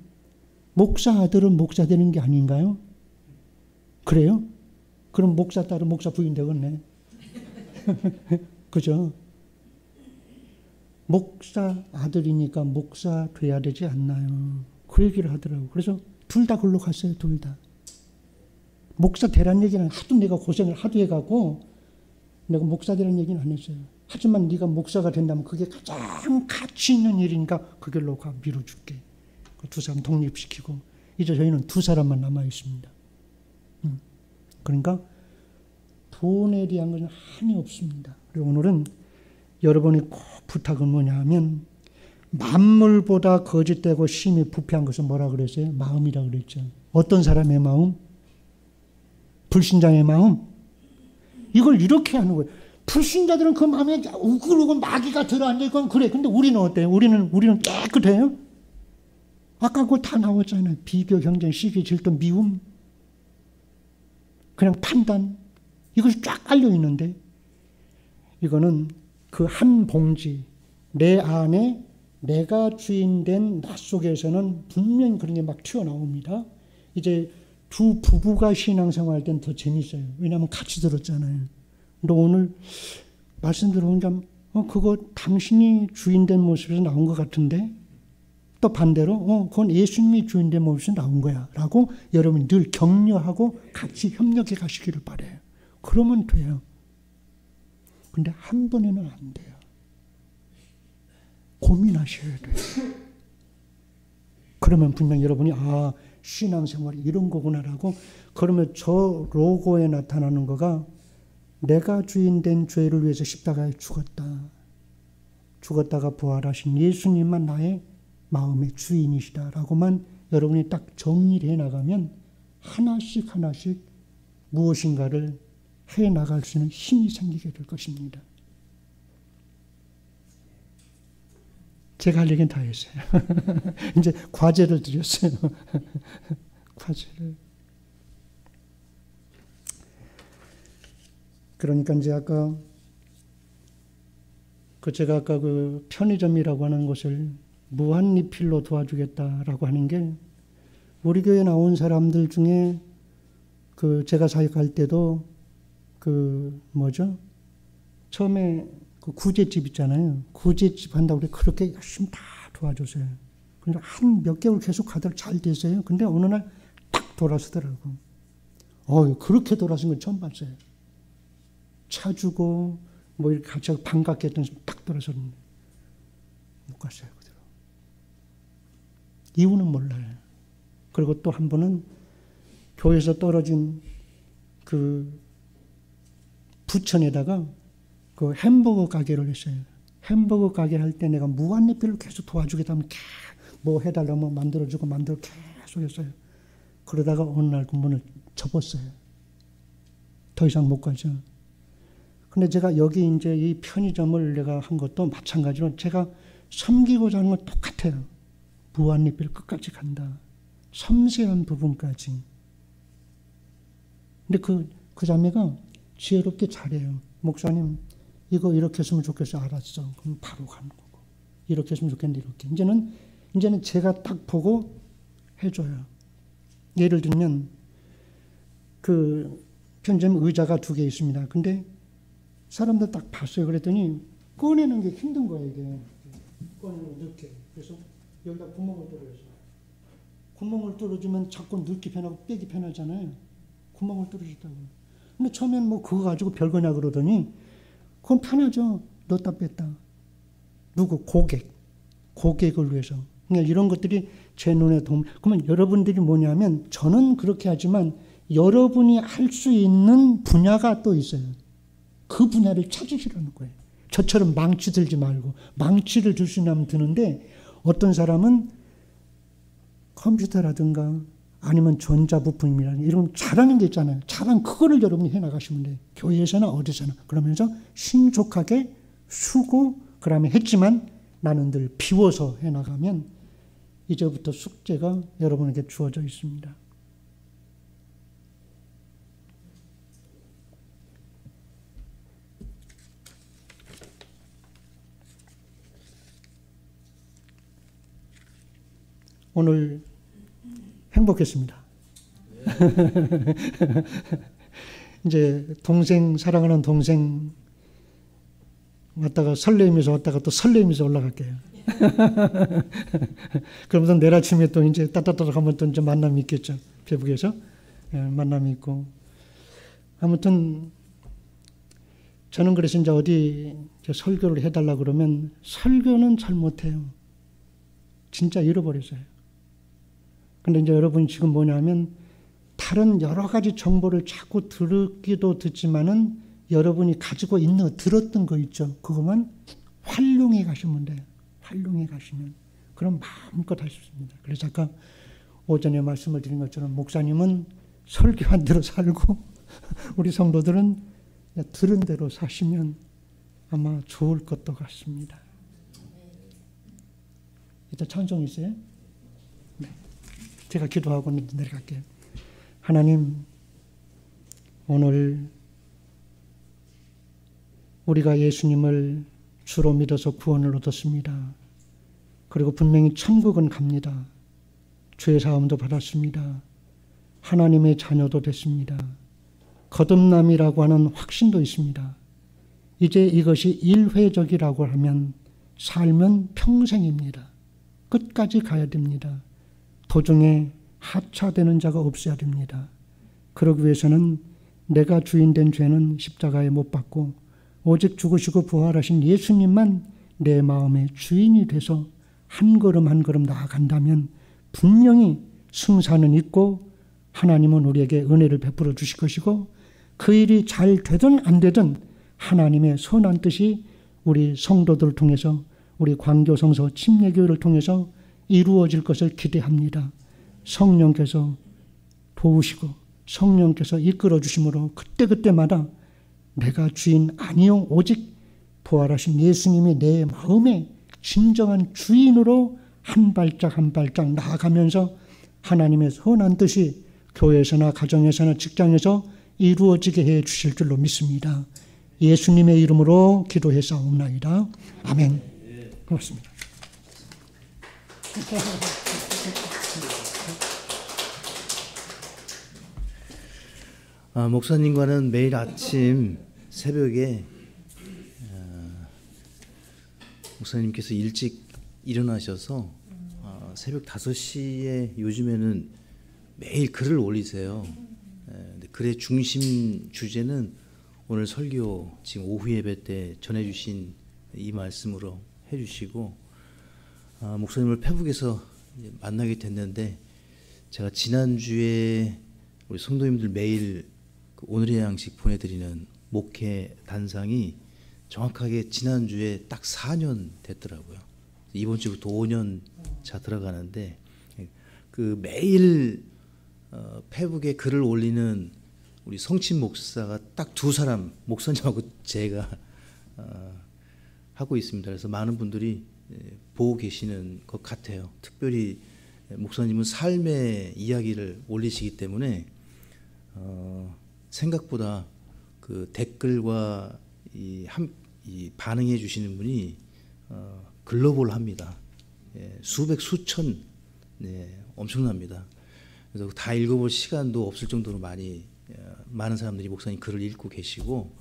목사 아들은 목사 되는 게 아닌가요? 그래요? 그럼 목사 딸은 목사 부인 되겠네. 그죠? 목사 아들이니까 목사 돼야 되지 않나요? 그 얘기를 하더라고. 그래서 둘 다 글로 갔어요. 둘 다. 목사 되라는 얘기는 하도 내가 고생을 하도 해가고 내가 목사 되라는 얘기는 안 했어요. 하지만 네가 목사가 된다면 그게 가장 가치 있는 일이니까 그 길로 가 밀어줄게. 두 사람 독립시키고 이제 저희는 두 사람만 남아 있습니다. 그러니까 돈에 대한 것은 한이 없습니다. 그리고 오늘은 여러분이 꼭 부탁은 뭐냐 하면 만물보다 거짓되고 심히 부패한 것은 뭐라 그랬어요? 마음이라 그랬죠. 어떤 사람의 마음? 불신자의 마음? 이걸 이렇게 하는 거예요. 불신자들은 그 마음에 우글우글 마귀가 들어앉아있고 그래. 근데 우리는 어때요? 우리는 깨끗해요? 아까 그거 다 나왔잖아요. 비교, 경쟁, 시기, 질투, 미움. 그냥 판단. 이것이 쫙 깔려 있는데 이거는 그 한 봉지 내 안에 내가 주인된 나 속에서는 분명히 그런 게 막 튀어나옵니다. 이제 두 부부가 신앙생활 할 땐 더 재밌어요. 왜냐하면 같이 들었잖아요. 근데 오늘 말씀 들어보니까 그거 당신이 주인된 모습에서 나온 것 같은데 또 반대로 그건 예수님이 주인된 모습에서 나온 거야 라고 여러분이 늘 격려하고 같이 협력해 가시기를 바라요. 그러면 돼요. 근데 한 번에는 안 돼요. 고민하셔야 돼요. 그러면 분명 여러분이 신앙생활이 이런 거구나라고 그러면 저 로고에 나타나는 거가 내가 주인된 죄를 위해서 십자가에 죽었다가 부활하신 예수님만 나의 마음의 주인이시다라고만 여러분이 딱 정리를 해나가면 하나씩 무엇인가를 해나갈 수 있는 힘이 생기게 될 것입니다. 제가 할 얘기는 다 했어요. 이제 과제를 드렸어요. 과제를. 그러니까 이제 제가 아까 그 편의점이라고 하는 것을 무한리필로 도와주겠다라고 하는 게 우리 교회 나온 사람들 중에 제가 사역할 때도 처음에 그 구제집 있잖아요. 구제집 한다고 그래 그렇게 열심히 다 도와줬어요. 그러니까 한 몇 개월 계속 가다가 잘 됐어요. 근데 어느 날 딱 돌아서더라고. 그렇게 돌아선 건 처음 봤어요. 차 주고 이렇게 같이 반갑게 했던 사람 딱 돌아섰는데 못 갔어요. 그대로. 이유는 몰라요. 그리고 또 한 번은 교회에서 떨어진 부천에다가 그 햄버거 가게를 했어요. 햄버거 가게 할 때 내가 무한리필로 계속 도와주겠다면 뭐 해달라면 만들어주고 계속 했어요. 그러다가 어느 날 그 문을 접었어요. 더 이상 못 가죠. 근데 제가 여기 이제 이 편의점을 내가 한 것도 마찬가지로 제가 섬기고자 하는 건 똑같아요. 무한리필 끝까지 간다. 섬세한 부분까지. 근데 그 자매가 지혜롭게 잘해요. 목사님, 이거 이렇게 했으면 좋겠어. 알았어. 그럼 바로 가는 거고. 이렇게 했으면 좋겠는데 이렇게. 이제는 제가 딱 보고 해줘요. 예를 들면 그 편의점 의자가 2개 있습니다. 근데 사람들 딱 봤어요. 그랬더니 꺼내는 게 힘든 거예요. 이게 꺼내는 이렇게. 그래서 여기다 구멍을 뚫어요. 구멍을 뚫어주면 자꾸 넣기 편하고 빼기 편하잖아요. 구멍을 뚫어줬다고. 근데 처음에는 그거 가지고 별거냐 그러더니 그건 편하죠. 넣었다 뺐다. 누구? 고객을 위해서. 그러니까 이런 것들이 제 눈에 도움. 그러면 여러분들이 뭐냐면 저는 그렇게 하지만 여러분이 할 수 있는 분야가 또 있어요. 그 분야를 찾으시라는 거예요. 저처럼 망치 들지 말고 망치를 들 수 있으면 드는데 어떤 사람은 컴퓨터라든가 아니면 전자부품이라든가 이런 잘하는 게 있잖아요. 잘한 그거를 여러분이 해나가시면 돼요. 교회에서나 어디서나. 그러면서 신속하게 수고 그다음에 했지만 나는 늘 비워서 해나가면 이제부터 숙제가 여러분에게 주어져 있습니다. 오늘 행복했습니다. 이제 동생, 사랑하는 동생 왔다가 설레이면서 왔다가 또 설레이면서 올라갈게요. 그러면서 내일 아침에 또 이제 따따따 하면 또 이제 만남이 있겠죠. 배북에서 만남이 있고. 아무튼 저는 그래서 이제 어디 설교를 해달라 그러면 설교는 잘 못해요. 진짜 잃어버렸어요. 근데 이제 여러분 지금 뭐냐면 다른 여러 가지 정보를 자꾸 듣기도 듣지만은 여러분이 가지고 있는 들었던 거 있죠. 그것만 활용해 가시면 돼요. 활용해 가시면 그럼 마음껏 할 수 있습니다. 그래서 아까 오전에 말씀을 드린 것처럼 목사님은 설교한 대로 살고 우리 성도들은 들은 대로 사시면 아마 좋을 것도 같습니다. 일단 찬송 있어요? 네. 제가 기도하고 내려갈게요. 하나님, 오늘 우리가 예수님을 주로 믿어서 구원을 얻었습니다. 그리고 분명히 천국은 갑니다. 죄 사함도 받았습니다. 하나님의 자녀도 됐습니다. 거듭남이라고 하는 확신도 있습니다. 이제 이것이 일회적이라고 하면 살면 평생입니다. 끝까지 가야 됩니다. 도중에 하차되는 자가 없어야 됩니다. 그러기 위해서는 내가 주인된 죄는 십자가에 못 박고 오직 죽으시고 부활하신 예수님만 내 마음의 주인이 돼서 한 걸음 한 걸음 나아간다면 분명히 승산은 있고 하나님은 우리에게 은혜를 베풀어 주실 것이고 그 일이 잘 되든 안 되든 하나님의 선한 뜻이 우리 성도들을 통해서 우리 광교성서 침례교회를 통해서 이루어질 것을 기대합니다. 성령께서 도우시고 성령께서 이끌어 주심으로 그때그때마다 내가 주인 아니요 오직 부활하신 예수님이 내 마음의 진정한 주인으로 한 발짝 한 발짝 나아가면서 하나님의 선한 뜻이 교회에서나 가정에서나 직장에서 이루어지게 해 주실 줄로 믿습니다. 예수님의 이름으로 기도해사옵나이다. 아멘. 고맙습니다. 목사님과는 매일 아침 새벽에 목사님께서 일찍 일어나셔서 새벽 5시에 요즘에는 매일 글을 올리세요. 글의 중심 주제는 오늘 설교 지금 오후 예배 때 전해주신 이 말씀으로 해주시고 목사님을 페북에서 만나게 됐는데 제가 지난주에 우리 성도님들 매일 오늘의 양식 보내드리는 목회 단상이 정확하게 지난주에 딱 4년 됐더라고요. 이번 주부터 5년 차 들어가는데 그 매일 페북에 글을 올리는 우리 성친 목사가 딱 2사람, 목사님하고 제가 하고 있습니다. 그래서 많은 분들이 보고 계시는 것 같아요. 특별히 목사님은 삶의 이야기를 올리시기 때문에 생각보다 그 댓글과 이 반응해 주시는 분이 글로벌합니다. 수백 수천 엄청납니다. 그래서 다 읽어볼 시간도 없을 정도로 많은 사람들이 목사님 글을 읽고 계시고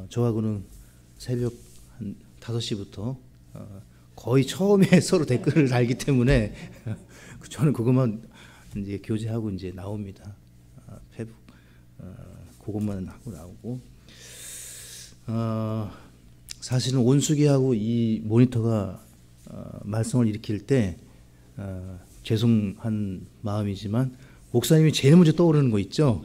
저하고는 새벽 한 5시부터 거의 처음에 서로 댓글을 달기 때문에 저는 그것만 이제 교제하고 이제 나옵니다. 페북 그것만 하고 나오고 사실은 온수기하고 이 모니터가 말썽을 일으킬 때 죄송한 마음이지만 목사님이 제일 먼저 떠오르는 거 있죠.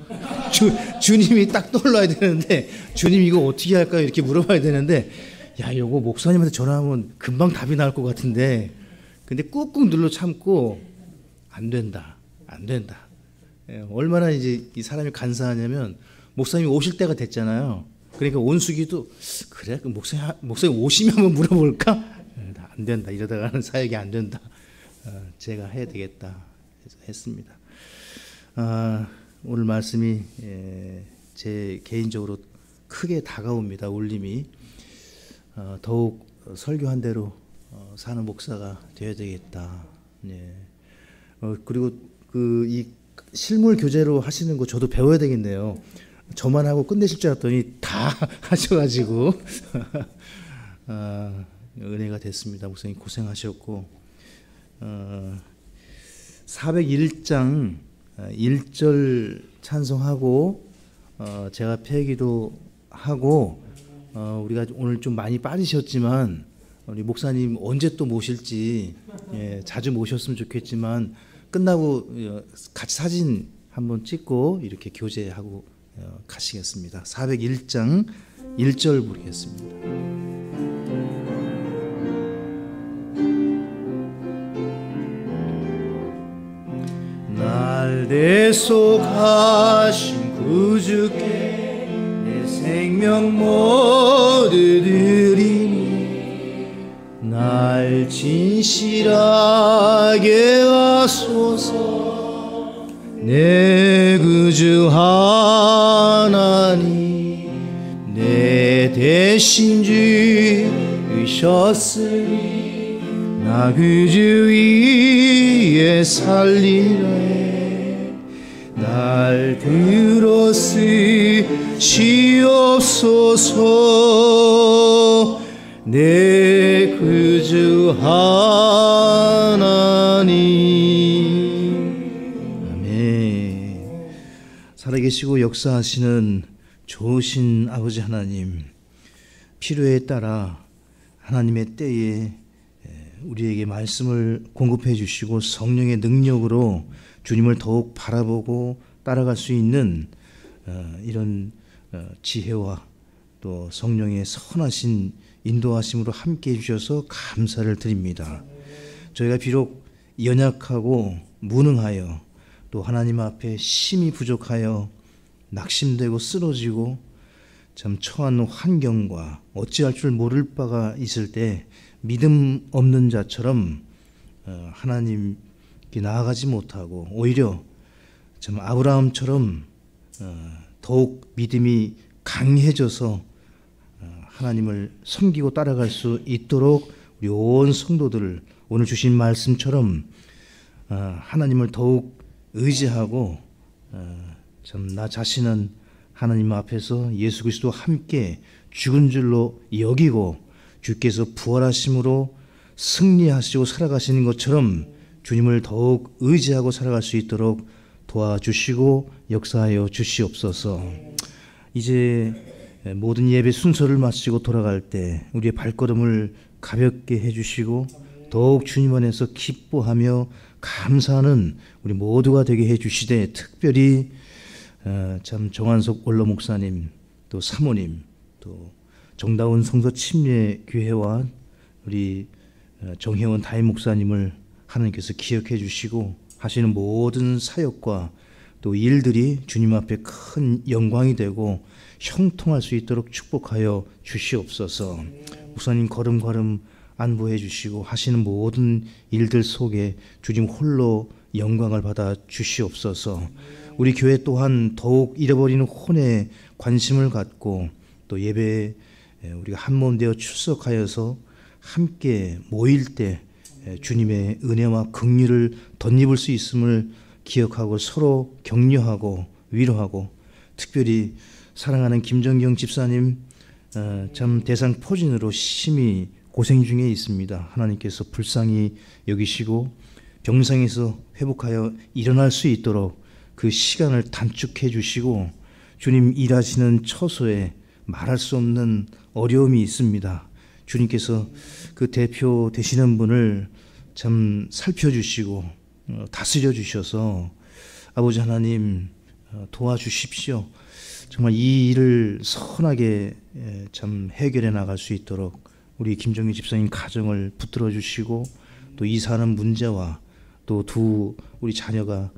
주님이 딱 떠올라야 되는데 주님 이거 어떻게 할까요? 이렇게 물어봐야 되는데 야 요거 목사님한테 전화하면 금방 답이 나올 것 같은데 근데 꾹꾹 눌러 참고 안 된다. 얼마나 이제 이 사람이 간사하냐면 목사님이 오실 때가 됐잖아요. 그러니까 온수기도 그래 목사님 오시면 한번 물어볼까? 안 된다. 이러다가는 사역이 안 된다. 제가 해야 되겠다 해서 했습니다. 오늘 말씀이 제 개인적으로 크게 다가옵니다. 울림이 더욱 설교한 대로 사는 목사가 되어야 되겠다. 그리고 이 실물 교재로 하시는 거 저도 배워야 되겠네요. 저만 하고 끝내실 줄 알았더니 다 하셔가지고 은혜가 됐습니다. 목사님 고생하셨고 401장 1절 찬송하고 제가 폐기도 하고 우리가 오늘 좀 많이 빠지셨지만 우리 목사님 언제 또 모실지 자주 모셨으면 좋겠지만 끝나고 같이 사진 한번 찍고 이렇게 교제하고 가시겠습니다. 401장 1절 부르겠습니다. 날 대속하신 구주께 내 생명 모두 드리니 날 진실하게 하소서. 내 구주 하나님 내 대신 주셨으니 나 구주 위에 살리래. 날 들어쓰시옵소서. 내 구주 하나님. 아멘. 살아계시고 역사하시는 좋으신 아버지 하나님, 필요에 따라 하나님의 때에 우리에게 말씀을 공급해 주시고 성령의 능력으로 주님을 더욱 바라보고 따라갈 수 있는 이런 지혜와 또 성령의 선하신 인도하심으로 함께 해주셔서 감사를 드립니다. 저희가 비록 연약하고 무능하여 또 하나님 앞에 힘이 부족하여 낙심되고 쓰러지고 참 처한 환경과 어찌할 줄 모를 바가 있을 때 믿음 없는 자처럼 하나님께 나아가지 못하고 오히려 참 아브라함처럼 더욱 믿음이 강해져서 하나님을 섬기고 따라갈 수 있도록 우리 온 성도들을 오늘 주신 말씀처럼 하나님을 더욱 의지하고 참 나 자신은 하나님 앞에서 예수 그리스도와 함께 죽은 줄로 여기고 주께서 부활하심으로 승리하시고 살아가시는 것처럼 주님을 더욱 의지하고 살아갈 수 있도록 도와주시고 역사하여 주시옵소서. 이제 모든 예배 순서를 마치고 돌아갈 때 우리의 발걸음을 가볍게 해주시고 더욱 주님 안에서 기뻐하며 감사하는 우리 모두가 되게 해주시되, 특별히 참 정한석 원로 목사님, 또 사모님, 또 정다운 성서 침례교회와 우리 정혜원 다임 목사님을 하나님께서 기억해 주시고 하시는 모든 사역과 또 일들이 주님 앞에 큰 영광이 되고 형통할 수 있도록 축복하여 주시옵소서. 목사님 걸음걸음 안보해 주시고 하시는 모든 일들 속에 주님 홀로 영광을 받아 주시옵소서. 우리 교회 또한 더욱 잃어버리는 혼에 관심을 갖고 또 예배에 우리가 한몸 되어 출석하여서 함께 모일 때 주님의 은혜와 긍휼을 덧입을 수 있음을 기억하고 서로 격려하고 위로하고, 특별히 사랑하는 김정경 집사님 참 대상 포진으로 심히 고생 중에 있습니다. 하나님께서 불쌍히 여기시고 병상에서 회복하여 일어날 수 있도록 그 시간을 단축해 주시고, 주님 일하시는 처소에 말할 수 없는 어려움이 있습니다. 주님께서 그 대표 되시는 분을 참 살펴주시고 다스려 주셔서 아버지 하나님 도와주십시오. 정말 이 일을 선하게 참 해결해 나갈 수 있도록 우리 김정희 집사님 가정을 붙들어 주시고, 또 이 사는 문제와 또 두 우리 자녀가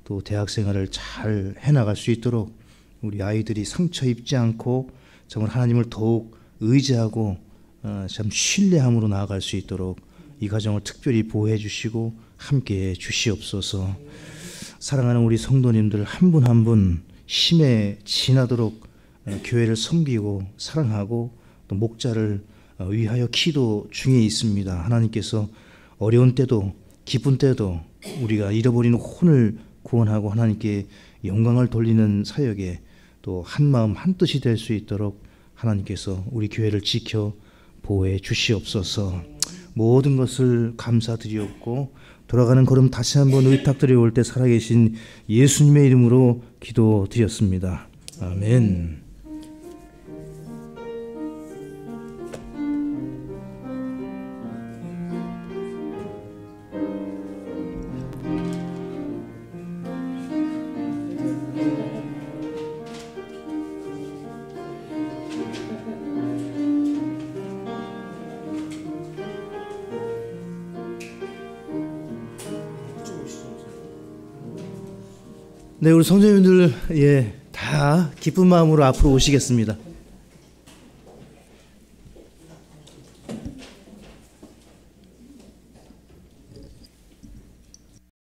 또 대학 생활을 잘 해나갈 수 있도록 우리 아이들이 상처 입지 않고 정말 하나님을 더욱 의지하고 참 신뢰함으로 나아갈 수 있도록 이 가정을 특별히 보호해 주시고 함께해 주시옵소서. 사랑하는 우리 성도님들 한 분 한 분 힘에 지나도록 교회를 섬기고 사랑하고 또 목자를 위하여 기도 중에 있습니다. 하나님께서 어려운 때도 기쁜 때도 우리가 잃어버린 혼을 구원하고 하나님께 영광을 돌리는 사역에 또 한마음 한뜻이 될 수 있도록 하나님께서 우리 교회를 지켜 보호해 주시옵소서. 모든 것을 감사드리옵고 돌아가는 걸음 다시 한번 의탁드려 올 때 살아계신 예수님의 이름으로 기도드렸습니다. 아멘. 네, 우리 성도님들 다 기쁜 마음으로 앞으로 오시겠습니다.